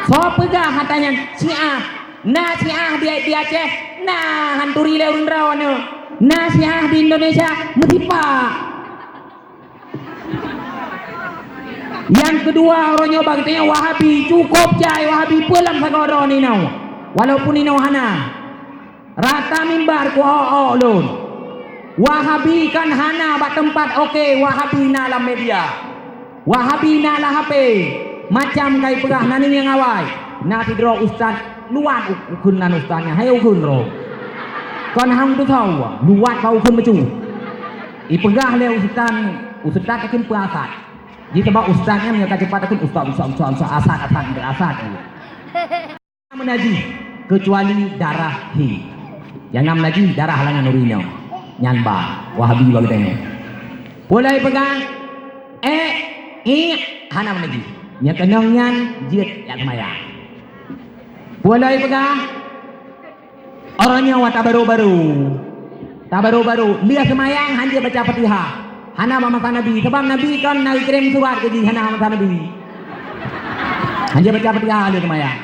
So pegang katanya Syiah. Nah Syiah di Aceh, nah hanturi le undraw anu. Nah Syiah di Indonesia metipa. Yang kedua orang nyoba katanya Wahabi, cukup jai Wahabi pulang sagoro ni nau. Walaupun ni nau hana. Rata mimbar ku lun. Wahabi kan hana bak tempat okey, Wahabi na dalam media. Wahabi na lah HP. Macam kai pegah nani yang awai. Na tidro ustaz luat ukun nan ustaznya. Hai ukun ro. Kon hang tu tahu luat kau ukun becu. I pegah le ustaz akan puasat. Jadi sebab ustaznya menyatakan cepat akan ustaz asat. Menaji kecuali darah hi. Jangan menaji darah halangan urino. Nyanba Wahabi bagdanya. Boleh pegang hana menaji. Nya kenangnya jiet ya semayang. Boleh pegang orangnya wata baru dia semayang hanya baca Fatihah. Hana masa Nabi. Sebab Nabi kan Nabi kirim surat ke hana masa Nabi. Hanya baca Fatihah dia semayang.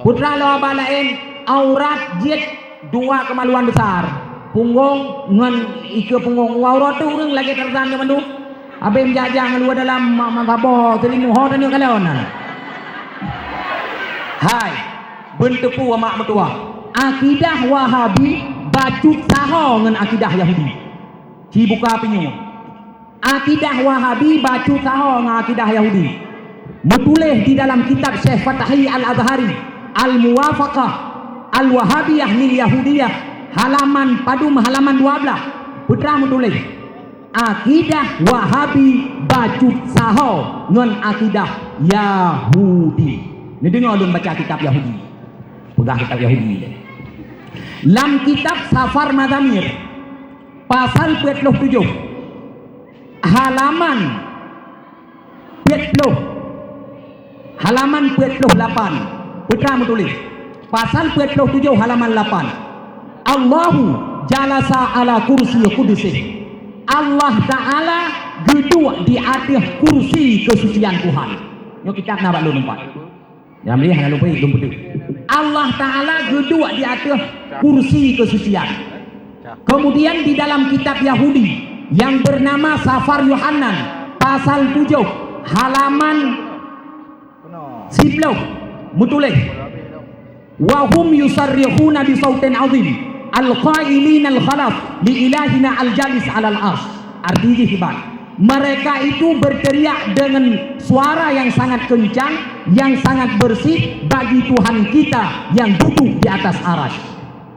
Putra lo balain aurat jiet dua kemaluan besar. Punggung ngan ike punggung aurat tu urang lagi tersan ke mandu. Abe menjajang luar dalam mangabo selimu ho tanya kalau na. Hai, bentepu mak mertua. Akidah Wahabi bacut saho ngan akidah Yahudi. Ci buka penyu. Akidah Wahabi bacut saho ngan akidah Yahudi. Metulis di dalam kitab Syekh Fatahi Al-Azhari Al-Muwafaqah Al-Wahabiyah lil Yahudiyah halaman 12 putra menulis akidah Wahabi bacut saho ngan akidah Yahudi. Ni dengar dun baca kitab Yahudi. Pegah kitab Yahudi. Lam kitab Safar Mazamir pasal 47 halaman 48 putra menulis pasal 47 halaman 8 Allahu jalasa ala kursi qudusih. Allah Ta'ala duduk di atas kursi kesucian Tuhan. Yo kitab nak lu nampak. Jangan lihat hanya lupa itu betul. Allah Ta'ala duduk di atas kursi kesucian. Kemudian di dalam kitab Yahudi yang bernama Safar Yohanan pasal 7 halaman 10 mutulis wa hum yusarrihuna bi sautin azim al-qailina al-khalaf li ilahina al-jalis 'alal arsy. Artinya hebat. Mereka itu berteriak dengan suara yang sangat kencang, yang sangat bersih bagi Tuhan kita yang duduk di atas arasy.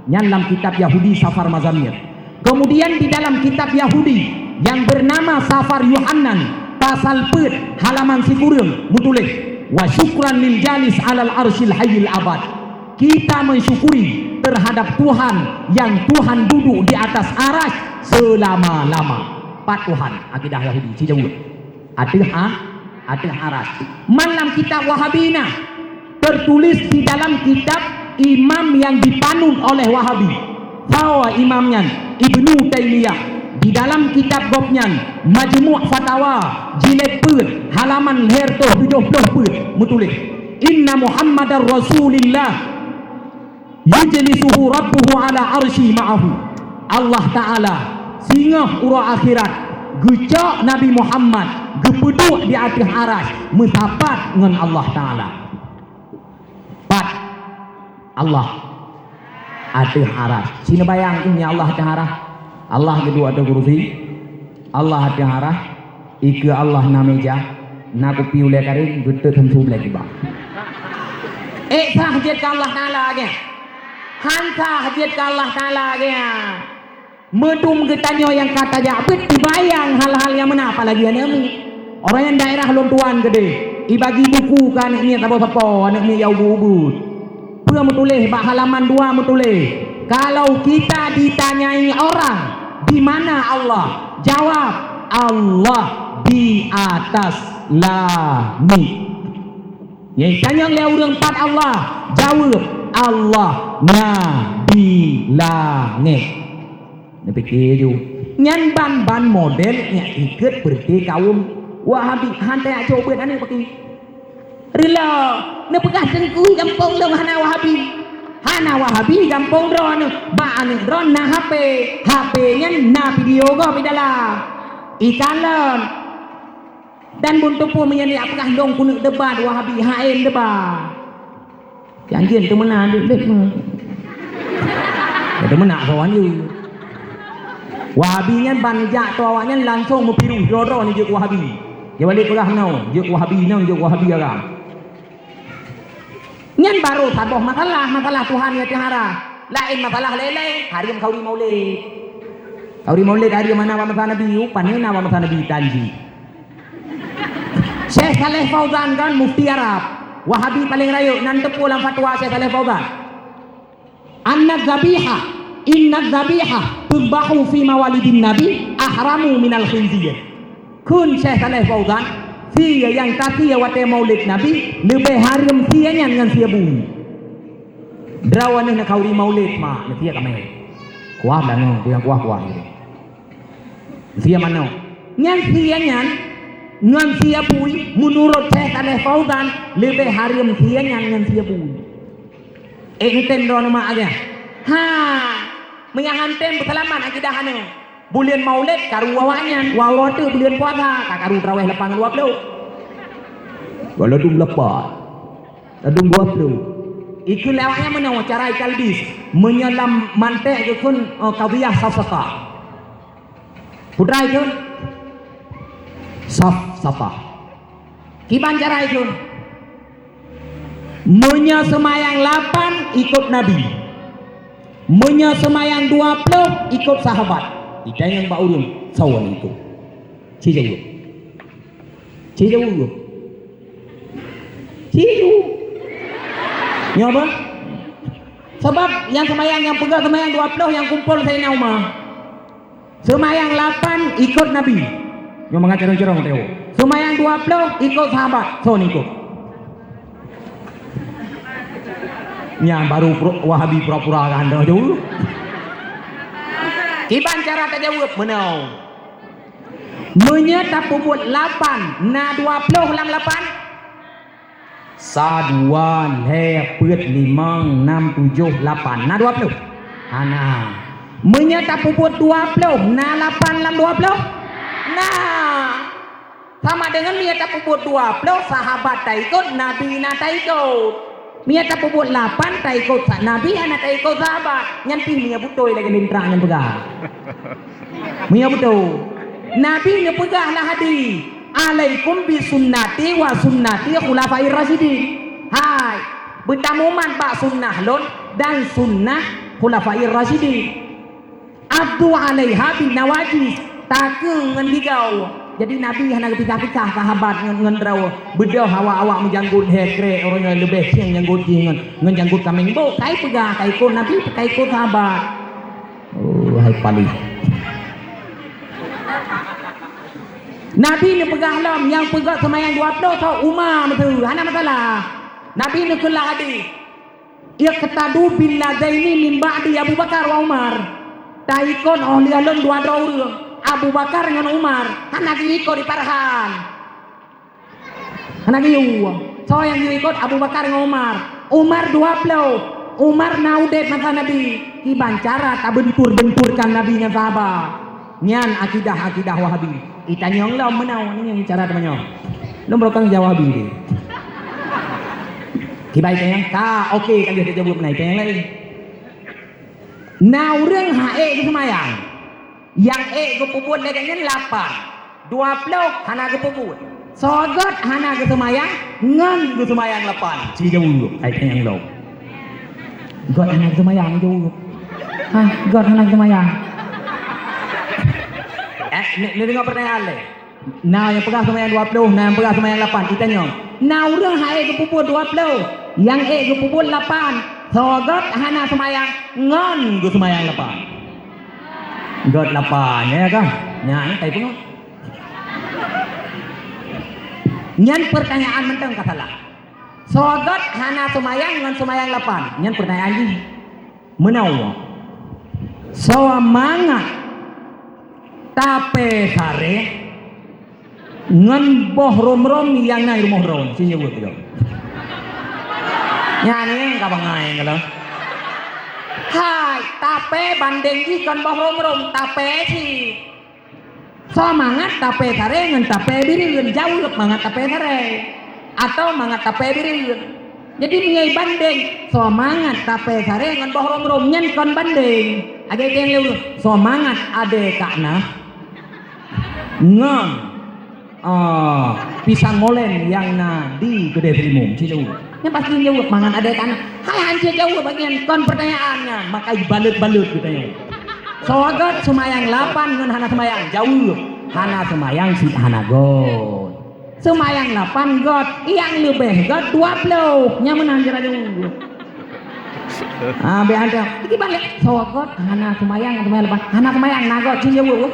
Dalam kitab Yahudi Safar Mazamir. Kemudian di dalam kitab Yahudi yang bernama Safar Yohanan pasal 4 halaman 10 mutulis wa syukran lil jalis 'alal arsyil hayyil abad. Kita mensyukuri terhadap Tuhan yang Tuhan duduk di atas arasy selama-lama. Pat Tuhan akidah Yahudi si jauh ada arasy. Malam kitab Wahabina tertulis di dalam kitab imam yang dipanut oleh Wahabi. Bahwa imamnya Ibnu Taimiyah di dalam kitab gopnya Majmu' Fatawa jilid 4 halaman 70 menulis inna Muhammadar Rasulillah yajlisuhu rabbuhu ala arsy ma'ahu. Allah Ta'ala singa urang akhirat gecak Nabi Muhammad gepeduk di atas arasy mendapat dengan Allah Ta'ala. Pat Allah atas arasy. Sini bayang ini Allah atas arasy. Allah kedua ada kursi. Allah atas arasy. Ike Allah na meja. Na kopi ulai karin gete tentu boleh tiba. Sah hajat ke Allah Ta'ala ke. Hanta hajat ke Allah Ta'ala ke. Medum getanyo yang kata jabit dibayang hal-hal yang mana apalagi ni. Orang yang daerah lontuan gede. Ibagi buku kan anak ni tapo-tapo, anak ni jauh bubut. Pura metulis bak halaman 2 metulis. Kalau kita ditanyai orang, di mana Allah? Jawab, Allah di atas langit. Yang tanya oleh orang 4 Allah, jawab Allah di langit. Ni fikir je. Nyan ban model nya ikut berarti kaum Wahabi hantai coba ane pakai. Rela ne pegah dengkui gampong dong hana Wahabi. Hana Wahabi gampong dron ba ane dron na HP nya na video go di dalam. Ikalan dan buntu pun menyani apakah dong kuno debat Wahabi HM debat. Janjian tu mana dek mah. Ada mana kawan you. Wahabi nya banjak tu awaknya langsung mempiru doro ni je Wahabi. Dia balik pelah nau, je Wahabi nau, je Wahabi agam. Nyan baru taboh masalah Tuhan ya tiara. Lain masalah lele, hari kauri maulid. Kauri maulid hari mana wa masa Nabi, panena wa masa Nabi tanji. Syekh Saleh Fauzan kan mufti Arab. Wahabi paling rayu nanti pulang fatwa Syekh Saleh Fauzan. Inna dhabiha tubahu fi mawalidin Nabi ahramu minal khinzir. Kun Syekh Saleh Fauzan, sia yang tadi wate maulid Nabi lebih haram sianya dengan sia bumi. Drawan ni nak kauri maulid mah, sia kami. Kuah dah no, yang kuah. Sia mana? Nyan sianya ngan sia bui menurut Syekh Saleh Fauzan lebih haram sianya dengan sia bumi. Enten drone mah aja. Menyangantem berselamat akidah hana. Bulan maulid karu wawanyan, wawa tu bulan puasa, tak karu terawih lepas 20. Kalau dum lepas, dum 20. Ikut lewatnya mana cara kalbis menyelam mantek ke kun kawiyah safsata. Putra itu safsata. Kiban cara itu menyemayang 8 ikut Nabi. Menyemayang 20 ikut sahabat. Kita yang bau urung sawan itu. Cijawu. Nyapa? Sebab yang semayang yang pegang semayang 20 yang kumpul saya nama. Semayang 8 ikut Nabi. Yang mengajar cerong teo. Semayang 20 ikut sahabat. Son ikut. Yang baru Wahabi pura-pura kan dah jauh. Kiban cara tak jawab menau. Menyata puput 8 na 20 lang 8. Saduan he put 5 6 7 8 na 20. Ana. Menyata puput 20 na 8 lang 20. Nah. Sama dengan menyata puput 20 sahabat tak ikut, Nabi na tak ikut. Mia tak puput 8 tak ikut Nabi anak tak ikut sahabat. Nyanti mia betul lagi mintra yang pegang. Mia betul. Nabi nya pegang lah hadis. Alaikum bi sunnati wa sunnati khulafair rasyidin. Hai, bertamuman pak sunnah lon dan sunnah khulafair rasyidin. Abdu alaiha bin nawajis. Takung ngan digau. Jadi Nabi hanya pisah-pisah sahabat ngan rawa bedah awak-awak menjanggut hekre orang yang lebih siang janggut ngan janggut kambing bo kai pegang kai ikut Nabi kai ikut sahabat. Oh hai paling Nabi ni pegang lam yang pegang semayang 20 tau Umar betul hana masalah. Nabi ni kelah hadis iqtadu bil ladaini min ba'di Abu Bakar wa Umar. Ta ikut oleh alun dua orang Abu Bakar dengan Umar, anak ikut di parahan. Anak iu, so yang ikut Abu Bakar dengan Umar 20, Umar naudet masa Nabi. Kiban cara tak benturkan Nabi dengan sahabat. Nyan akidah Wahabi. Itanyong lah menau ni yang cara temannya. Lo berokang jawab Wahabi ni. Kibai tanyang ka, okey kalau dia jawab naik tanyang lagi. Now เรื่องหาitu semayang. Yang kepuput lekanya 8 20 hana kepuput sogot hana ke semayang ngan ke semayang 8 ci jauh ai yang lo god hana semayang jauh god hana semayang Ni dengar pertanyaan le. Nah yang pegang sembahyang 20, nah yang pegang sembahyang 8. Kita tanya. Nah urang hai ke puput 20, yang ke puput 8. Sogot hana sembahyang ngon ke sembahyang 8. God 8 ya kan? Nya tai pun. Nyan pertanyaan mentang kasalah. Sogot hana sembahyang ngon sembahyang 8. Nyan pertanyaan ni. Menawa. Semangat tape sare ngan boh rom yang nai rumah rom sini buat tu. Nyani ka bangai kalau. Hai tape bandeng ki kon boh rom tape si. Semangat tape sare ngan tape birin jauh lep mangat tape sare atau mangat tape birin. Jadi mengai bandeng semangat tape sare ngan boh rom nyen kon bandeng. Ada yang leu semangat ade kakna ngon pisang molen yang na di kedai primum cilu. Yang pasti jawab mangan ade kakna. Hai hancur jawab bagian kon pertanyaannya makai balut-balut katanya. Soagat semayang 8 ngan hana semayang jauh. Hana semayang si hana god. Semayang 8 god, yang lebih god 20. Nya menang jera jauh. Be ada. Iki balik sogot hana semayang lepas. Hana semayang nagot sing jauh.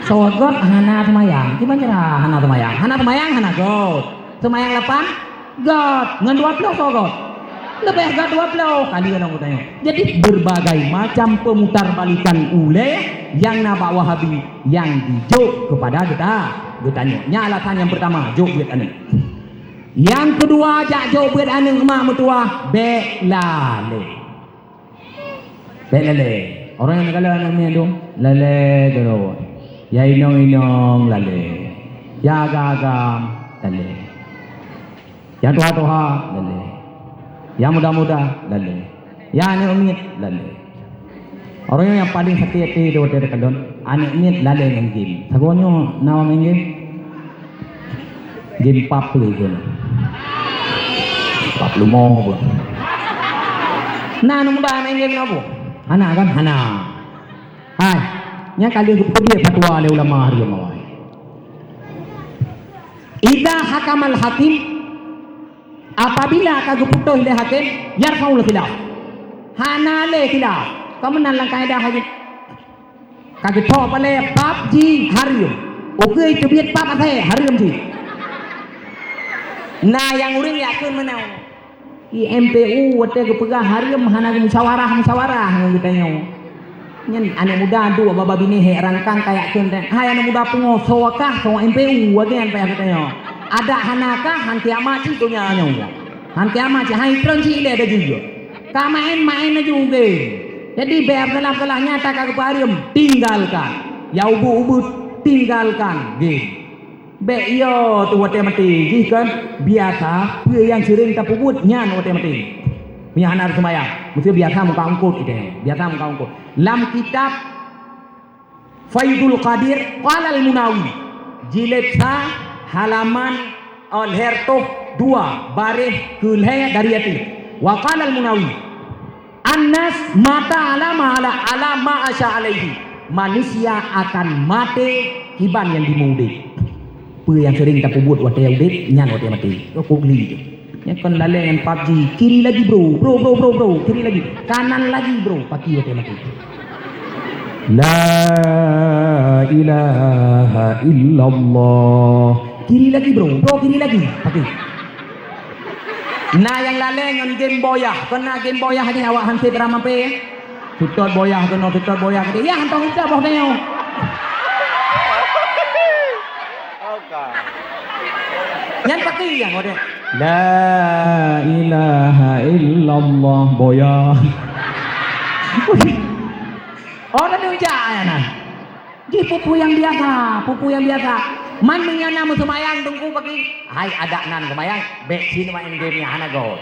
Sogot hana semayang. Ki banjera hana semayang. Hana semayang hana god. Semayang 8 god ngan 20 sogot. Lebih god 20 kali orang tanya. Jadi berbagai macam pemutar balikan ule yang naba Wahabi yang dijuk kepada kita. Bertanya. Nya alasan yang pertama juk duit ane. Yang kedua jak jauh buat ane emak mertua belale. Belale. Orang yang kalau anak ni tu lale terus. Ya inong lale. Ya agam lale. Ya tuha lale. Ya muda lale. Ya anak umit lale. Orang yang paling hati-hati tu dia kadon anak umit lale dengan game. Sagonyo nama main game. Game pap tu. Pap lumo apa? Nah, nung muda main game apa? Hana kan? Hana. Hai, nya kali dia fatwa oleh ulama hari mawai. Idza hakamal hakim apabila kagak putuh oleh hakim yarfaul khilaf. Hana le khilaf. Kamu nan lang kaedah hakim. Kagak thok oleh bab ji hari. Okey tu biat bab apa hari ji. Nah yang uring yakin menau. MPU wate ke pegah hariam hana musyawarah katanya. Nyen anak muda dua baba bini he rangkang kayak keun teh. Hai anak muda pengoso kah so MPU agen pe katanya. Ada hanakah han kiamat itu nya nya. Han kiamat hai trenci le ada juga. Ka main juga. Jadi biar telah nyata ka hariam tinggalkan. Ya ubu tinggalkan ge. Be yo tu wate mati kan biasa pue yang sering tak puput nyan wate mati mian har sembahyang mesti biasa muka angkut itu biasa muka angkut lam kitab Faidul Qadir qala al Munawi jilid sa halaman hertoh 2 baris kulhe dari ati wa qala al Munawi annas mata ala ma asya alaihi manusia akan mati iban yang dimudi yang sering kita pubut wate udit nyan wate mati kok gli tu nya kon lale dengan PUBG kiri lagi bro kiri lagi kanan lagi bro paki wate mati la ilaha illallah kiri lagi bro kiri lagi paki nah yang lale dengan game boyah kena game boyah ni awak hansip ramampe tutot boyah kena tutot boyah ke ya hantong kita boh tengok. Yang pakai yang ada la ilaha illallah boya. Orang tu jangan nah. Di pupu yang biasa. Man mengenai nama semayang tunggu pagi. Hai ada nan semayang. Bek sini main game nya hana go.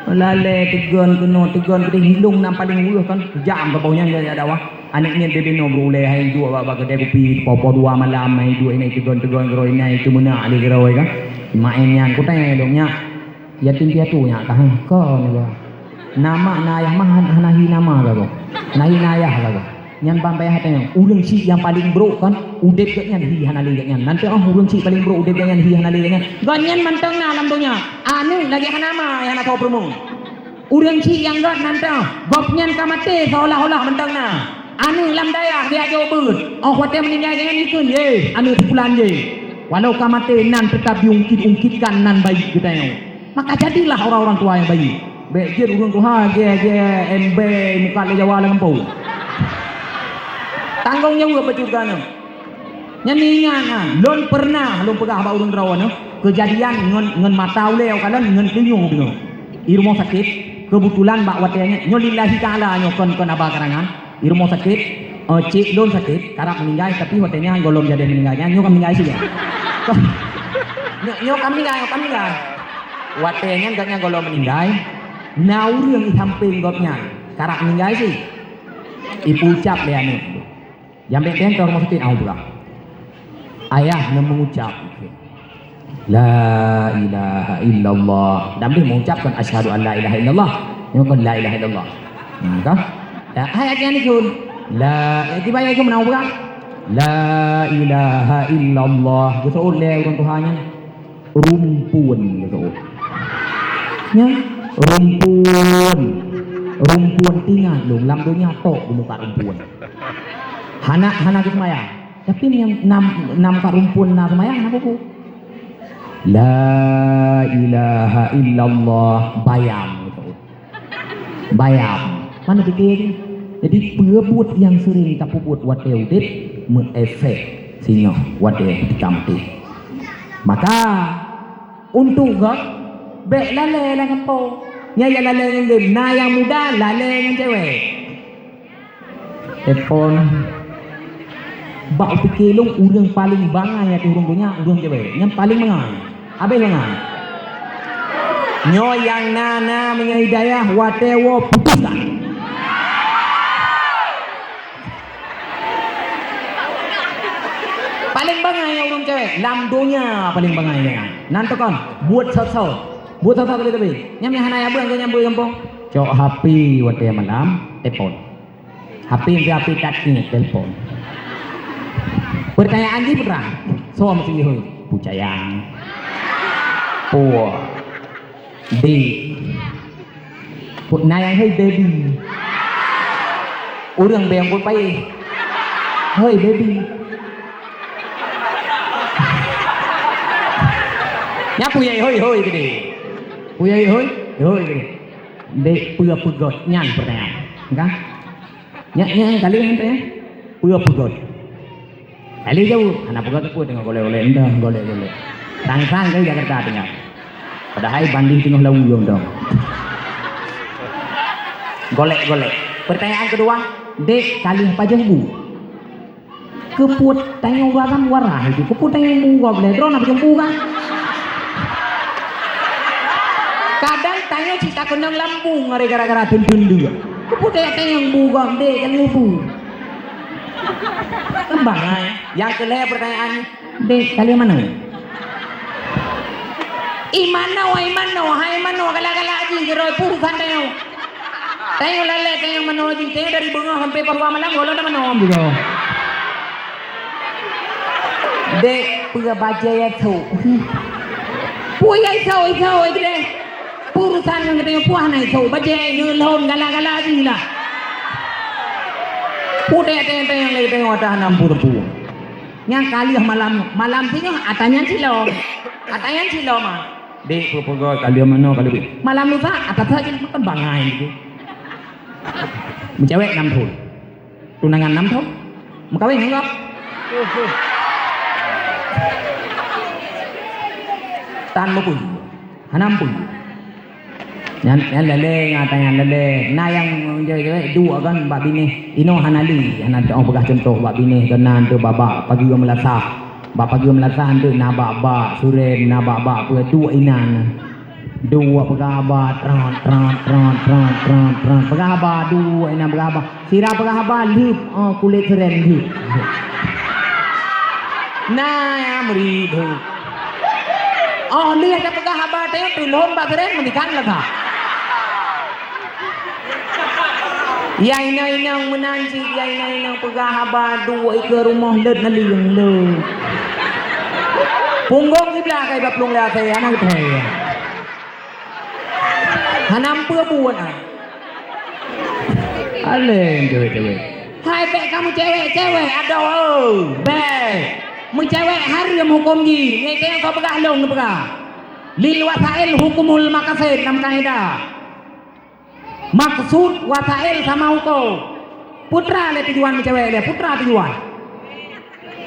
Lale tegon kena hilung nam paling uluh kan jam baunya dia ada wah. Anak ni bebe no boleh hai dua baba kedai kopi popo 2 malam hai dua ini tegon gero ini itu mana ali gero kan main yang ku tanya dongnya yatim piatu nya kah ko ni ba nama nayah mah nahi nama ga go nahi nayah ga go nyan bambai hatanya urang si yang paling bro kan udep kat nyan hi hanali kat nyan nanti urang si paling bro udep kat nyan hi hanali kat nyan ganyan mantang na alam dunia anu lagi hanama yang nak tahu perumung urang si yang gat nanti gop nyan kamate seolah-olah mantang na anu lam daya dia jo beut khuate meninggal dengan ikun ye anu pulan ye walau kamate nan tetap diungkit-ungkitkan nan baik kita yang maka jadilah orang-orang tua yang baik baik je urang tua je MB muka le Jawa lang po tanggung jawab juga no nyaningan lon pernah lon pegah ba urang rawan no kejadian ngen matau leo kalan ngen kliung dino di rumah sakit kebetulan bak watenya nyo lillahi taala nyo kon aba karangan di rumah sakit cik lon sakit karap meninggal tapi watenya golom jadi meninggalnya nyo kan meninggal sih ya nyo kan meninggal watenya gaknya golom meninggal na urang i samping gopnya karap meninggal sih ipucap dia nih yang penting ke rumah sakit pula ayah yang mengucap la ilaha illallah dan dia mengucapkan asyhadu an la ilaha illallah yang kan la ilaha illallah kan ayatnya ni kun la dibayar ke menau pula la ilaha illallah betul le orang Tuhannya rumpun betul nya rumpun tinggal dong lam dunia tok di muka rumpun Hana ke semaya tapi yang nam kat rumpun na semaya apa ku la ilaha illallah bayam gitu bayam mana fikir jadi pebut yang sering tak pebut wat eudit mengefek sinyo wat ketika mati maka untuk gak bek lale lah kampo nya ya lale yang dem na yang muda lale yang cewek telepon bak pikilung urang paling bangai ati urang punya urang cewek yang paling bangai abe bangai nyo yang nana punya hidayah watewo putuskan paling bangai yang urang cewek lamdonya paling bangai ya nanti kan buat sosok lebih nyam yang hanaya beung nyambui kampung cok HP wate malam telepon HP tadi telepon pertanyaan di perang so mesti hoy pucayang po di put nayang hey baby urang beang put pai hey baby nya puyai hoy gede puyai hoy gede de pua pugot nyan pertanyaan kan nya kali ente pua pugot kali jauh anak pugot aku tengok golek-golek endah golek-golek tang-tang ke Jakarta tengok padahal banding tengok lawu yo dong golek-golek pertanyaan kedua dek kali apa jengbu keput tengok gam warah itu keput tengok bu gak boleh drone apa jengbu kan kadang tanya cita kenang lambung gara-gara tun-tun dia keput tengok bu gak dek kan bu kembang yang kedua pertanyaan dek kali mana Imano kala-kala aja geroi purusan tengok lele tengok mano aja tengok dari bengah sampai Parwa Malang golong dah mano gitu dek punya baca ya tu puya itu deh purusan yang tengok puah naik tu baca nyelon kala-kala aja lah Pude tengok lagi tengok ada 60 yang kali malam tengok atanya cilok mah dek pokok kali mana kali malam lupa atas saja makan bangai gitu mencewek 6 tahun tunangan 6 tahun mengkawin enggak tan pun hanam pun Yan lele ngatayan lele na yang je dua kan bab bini ino hanali hanat oh begah contoh bab bini kenan tu baba pagi melasa bab pagi melasa tu na baba suren na baba pu dua inan dua pegaba tran pegaba dua inan pegaba sira pegaba lip kulit suren lip na amri dhu oh lihat pegaba teh tu lon ba suren mendikan lah Yang inang menanti, yang inang pegah habar dua ke rumah led naliung le. Punggong kiblah kai bab lung la saya anak saya. Hanam pua buat ah. Aleng cewek. Hai bek kamu cewek ada bek. Mu cewek haram hukum ji. Ngai kaya kau pegah long pegah. Lil wasail hukumul maqasid nam kaidah. Maksud wasail sama hukum. Putra le tujuan cewek le, putra tujuan.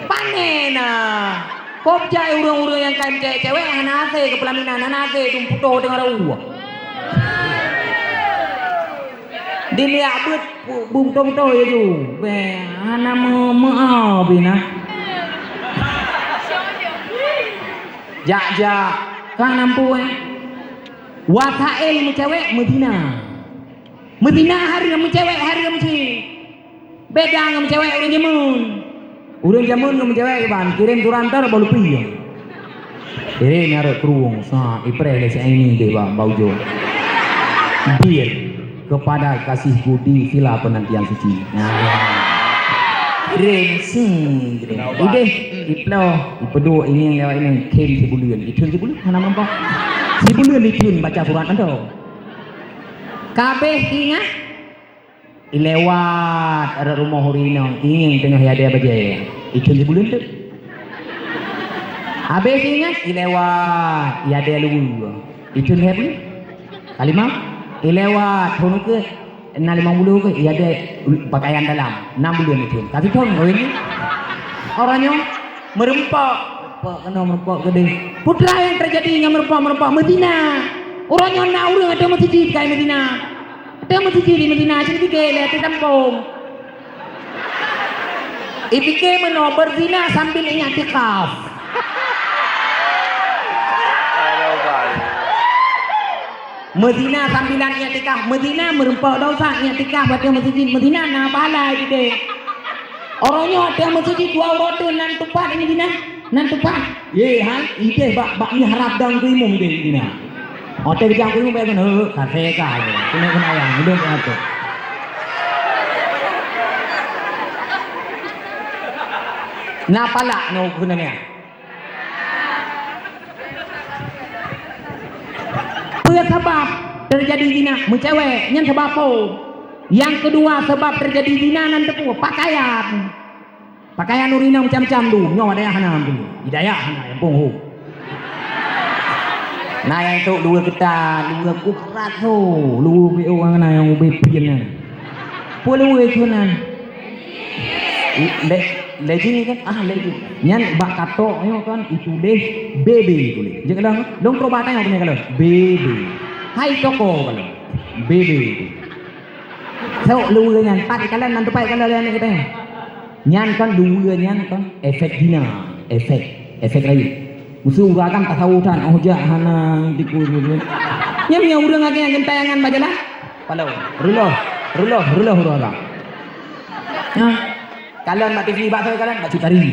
Panena. Kop jai urang-urang yang kain cewek hanase ke pelaminan hanase tumputo tengah rau. Dilihat bet bung tong-tong ya tu. Be hana mau bina. Ja kan nampu wasail cewek Medina hari kamu cewek hari kamu si beda kamu cewek urang jamun kamu cewek ban kirim turantar balu piye nyari keruang sa iprele si ini deh bang baujo bir kepada kasih budi sila penantian suci kirim ide iplo ipedo ini yang lewat ini kem sebulan itun sebulan mana mampu sebulan itun baca surat anda kabeh ingat ilewat ada rumah hurinong ingin tengah ada baca itun sebulan tu habis ingat ilewat ya ada lu itun happy kalimah ilewat hono ke 50 ke ya ada pakaian dalam 6 bulan itu kasih tahu kau ini orangnya merempak kena merempak gede putra yang terjadi yang merempak Medina orangnya nak orang ada masjid kayak Medina ada masjid di Medina sini lihat di kampung ipike meno berzina sambil i'tikaf Medina sambilan i'tikaf Medina merempak dosa i'tikaf pada masjid Medina na pahala gede orangnya ada masjid dua roda nan tepat ini Medina nan tepat ye hal ide bak ni harap dang ku imum de Medina hotel jang ku imum bae kafe ka kena ayang hidup apa na pala no gunanya sebab terjadi zina mencewek yang sebab apa yang kedua sebab terjadi zina nan tepu pakaian urina macam-macam tu nyawa daya hanam tu hidayah hana yang punghu nah yang tu dua kita dua kurat tu dua orang na yang ubi pian puluh ekunan lagi kan lagi nyan bak katok yo kan itu deh bebe boleh jangan lang dong perobatan yang punya kalau bebe hai toko kalau bebe so lu nyan tak kalian nanti pai kalian kita nyan kan dua nyan kan efek dina efek lain musuh urakan tasawuran ohja hana dikurun nyam yang urang age yang tayangan majalah kalau ruloh urang kalian mak TV bak saya kalian bak Cutari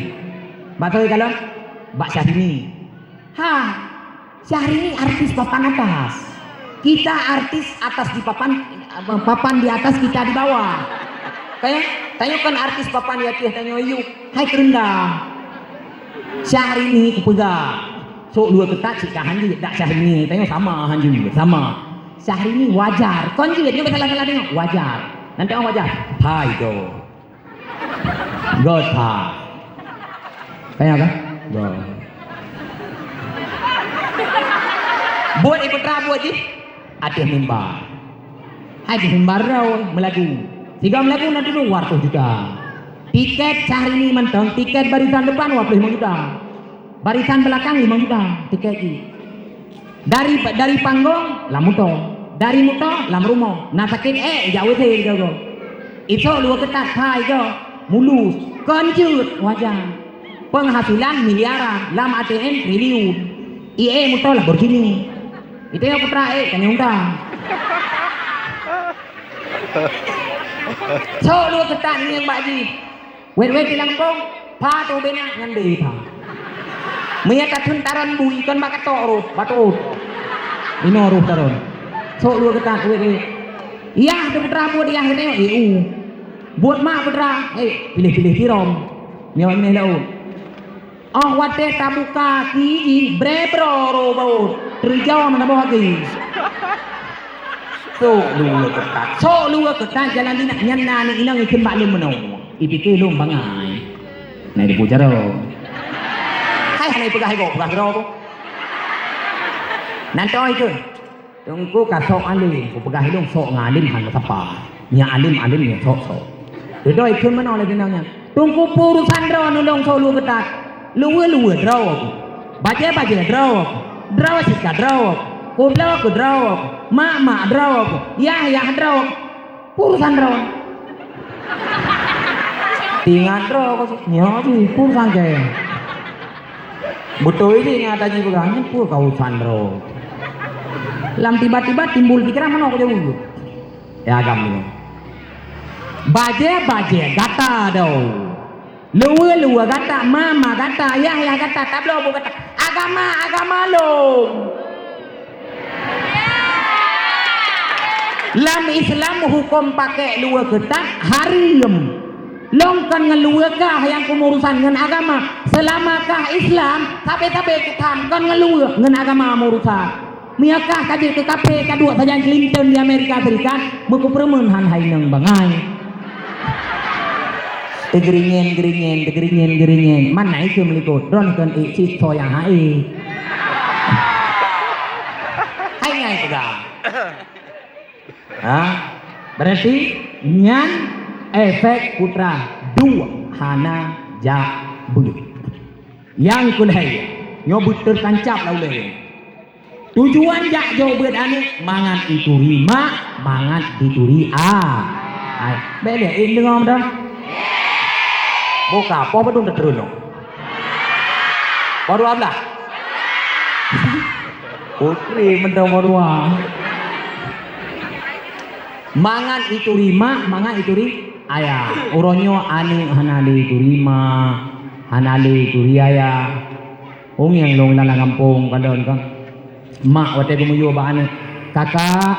bak saya kalian bak Syahrini Syahrini artis papan atas kita artis atas di papan di atas kita di bawah kayak tanyakan artis papan di atas tanya yuk hai kerendah Syahrini kepegak so dua ketat cik hanji tak Syahrini tanya sama hanji sama Syahrini wajar kon juga dia salah tengok wajar nanti orang wajar hai do God ha. Kaya kan? God. Buat ibu buat je. Ada mimbar. Ada mimbar rau melagu. 3 melagu nanti tu 200 juta. Tiket sehari ini mentang. Tiket barisan depan 25 juta. Barisan belakang 5 juta. Tiket ini. Dari panggung lamuto. Dari muto lam rumah. Nak sakit jauh sih jago. Itu lu ketat hai jo. Mulus, konjut wajah penghasilan miliaran lam ATM triliun IE muto lah begini itu yang putra kan undang so lu ketat ni yang baji wet di Lampung pa tu bena ngandi pa menyata tentaran bui kan bakatok roh batuk ino roh taron so lu ketat wet Yah tu putra buat yah tengok buat mak putra pilih-pilih tirom ni orang ni lau oh wate tabuka ki brebro ro baut terjauh mana bawah ki so lu ketat jalan ni nak nyana ni inang ikan bak lum menau ipike lum bangai nai di puja ro hai pegah ro tu nantoi tu tungku kasok alim ku pegah hidung sok ngalim han sapa nya alim nya sok doi keun menau le kenangnya tungku purusan ro nulung so lu ketat lu ro baje ro sikat ro ku ro mak ro ya ro purusan ro tingan ro ko nyo tu purusan ke betul ini ngatanya begani pur kausan ro lam tiba-tiba timbul pikiran mana aku jauh ya agam baje gata do lu gata mama gata ya gata tablo bu gata agama lo lam Islam hukum pakai lu ketat harim longkan ngeluakah yang pengurusan dengan agama selamakah Islam tapi kutam kan ngeluak dengan agama urusan miakah kadir ke KP kedua saja Clinton di Amerika Serikat muku permen han hai nang bangai tegerinyen mana itu melikut ron kan isi so yang hai ngai pegang berarti nyan efek putra dua hana ja buyut yang kulai nyobut tertancap lauleh tujuan jak jauh beut ane mangan ituri mak mangan dituri ai bele indengom dah boka apa bedung terus baru ablah putri mendong baru mangan ituri mak mangan ituri ayah uronyo anu hanali turima hanali turiaya ong yang long lalang kampung kadon kan mak wate gumuyo ba anu kakak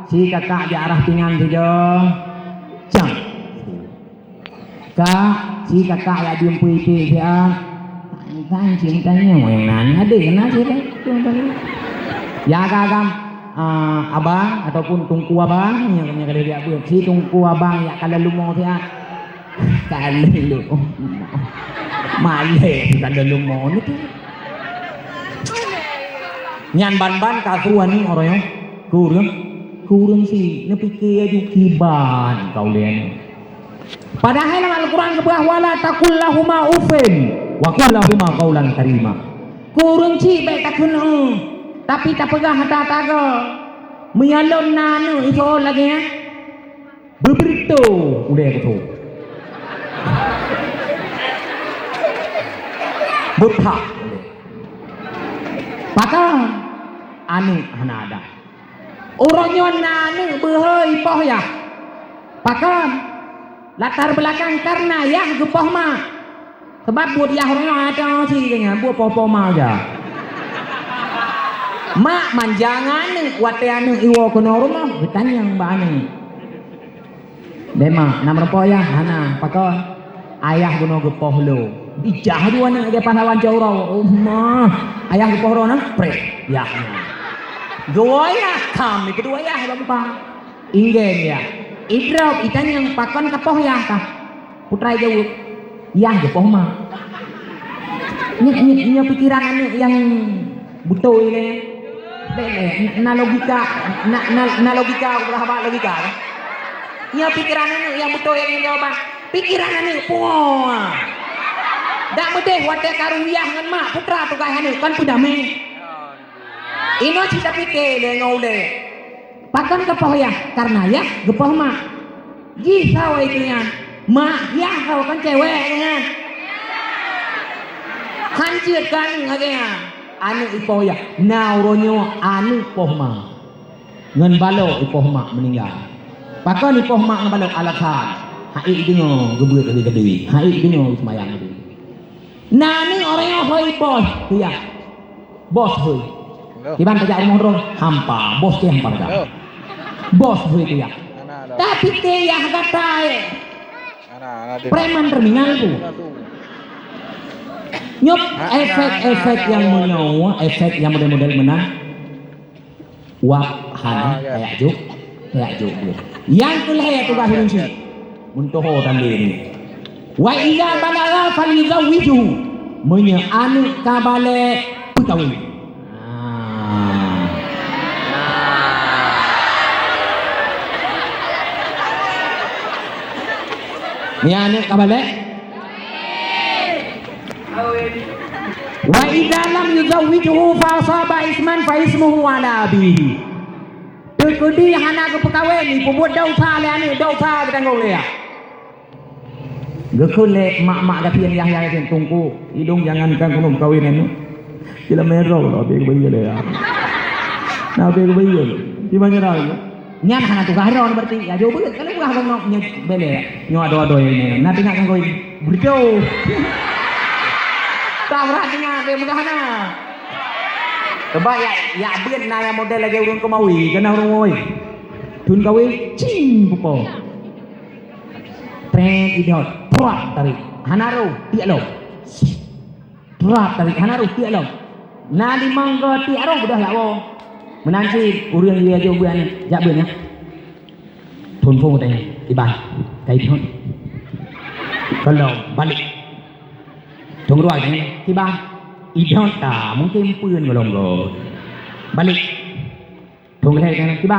si kakak di arah pingan saja jam kak si kakak ya diem puiti dia kan cintanya yang nan ada kena sih ya kakak abang ataupun tungku abang yang kada dia buat si tungku abang ya kada lumo dia kada lu male kada lumo ni nyan ban kasuan ni orang kurang si nepike aju kiban kau lian padahal dalam Al-Quran kebelah wala takul lahuma ufin wa qul lahuma qaulan karima kurang si baik takun tapi tak pegah hata-hata menyalon nanu itu lagi ya beberito udah aku tahu buta maka anu hanada orangnya nanu behoi poh ya pakan latar belakang karena ya gepoh mah sebab buat ya orangnya ada sih kayaknya buat poh mah aja mak manjangan wateanu iwo kono rumah ditanyang bani dema nama poya hana pakon ayah gono gepoh lo dijah dua nang ge pahlawan jaurau ayah gepoh ro nang pre ya dua ya kami kedua ya bapa ingen ya idrau itanyang pakon kepoh ya kah putra jauh ya gepoh mah nya pikiran anu yang butuh ini na logika berapa logika ya pikiran ini yang betul yang jawaban pikiran ini puah dak bedeh wate karuyah ngan mak putra tu kaya ni kan pudame ino cita pikir de ngaude pakan kepoh ya karena ya gepoh mak gisau itu ya mak ya kau kan cewek kan hancur kan ngagenya anu ipoh ya nauronyo anu ipoh ma ngan balo ipoh ma meninggal pakan ipoh ma ngan balo alasan hai dengo gebeut dari deui hai dengo semayang deui nani orangnya hoi bos ya bos hoi di ban kerja umur hampa bos ke hampa bos hoi ya Tapi ke yang kata Anak-anak preman terminal tu. Nyop efek-efek yang menyawa, efek yang model-model menang. Wah, kayak juk dia. Yang kelih tu bahirun sini. Muntoho tanda ni. Wa idza balagha falizawwiju. Menye anu kabale putawin. Ni anu kabale. Wa idza lam yuzawwijuhu fa asaba isman fa ismuhu ala abihi. Kudi hana ke pekawin ni pembuat dosa le anu dosa kita ngol le. Gekun le mak-mak kata yang Yahya yang tungku hidung jangankan kono kawin anu. Kila merah lah be bayi le ya. Nah be bayi le. Di mana dah? Nyan hana tu garon berarti ya jo beul kalau buah ngom nya bele nyo ado-ado ini. Nanti nak ngoi berjo. Tawrat dengan be mugahana. Sebab ya beun na model lagi urang kemawi kena urang oi. Tun kawi cing pupo. Tren idiot, prak tarik. Hanaru tiak lo. Prak tarik hanaru tiak lo. Na di mangga tiak ro dah lawo. Menanti urang dia jo buan jak beun ya. Tun fo tanya iban. Kai thon. Kalau balik. Tunggu ruang ni. Tiba. Idiot tak mungkin pun golong-golong. Balik. Tunggu lagi kan tiba.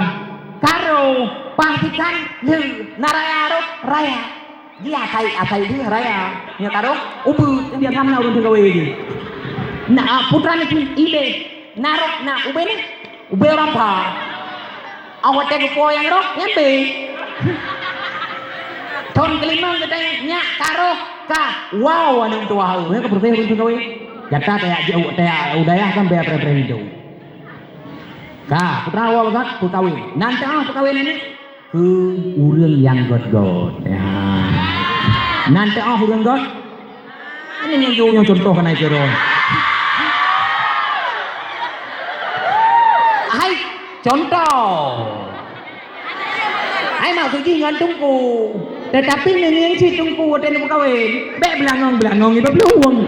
Karo pastikan le naraya ro raya. Dia akai dia raya. Nya karo ubu dia thamna urun gawe ni. Na putra ni ile narok na ube ni. Ube orang pa. Awak tengok po yang ro nyampe. Ton kelima kita nya karo ka wow anu tua hau. Ka berbeza urun gawe. Jata taya udaya kan bayar pre-pre itu. Ka putra awal gat tu kawin. Nanti perkawin ini ke urang yang god-god. Ya. Nanti urang god. Ini yang contoh kan aja ron. Hai contoh. Hai maksud jangan tunggu. Tetapi yang si tunggu ada yang perkawin. Be belangong itu peluang.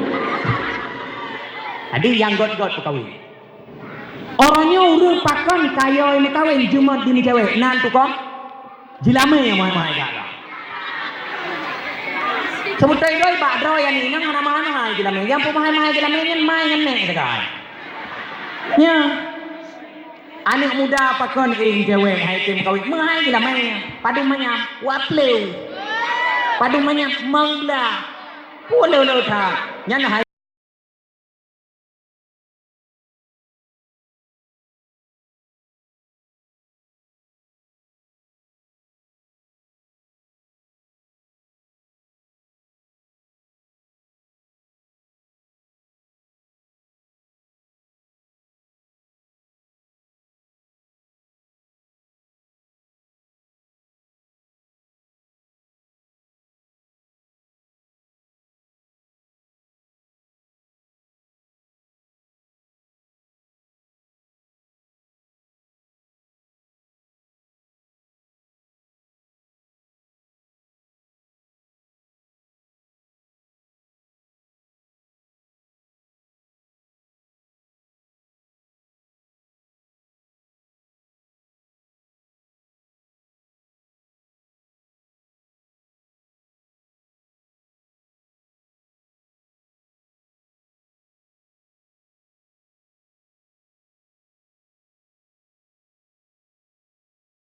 Adi yang god-god kawin. Orangnya urang pakon kayo ini kawin Jumat dini cewek. Nan tu kok jilame yang mahal gala. Sebutai doi bak doi yang ini nang mana jilame. Yang pemahal jilame yang main nek dekat. Ya. Anak muda pakon ini cewek hai tim kawin mahal jilame. Padu manya wapleu. Padu manya mangla. Pulau tha. Nyan hai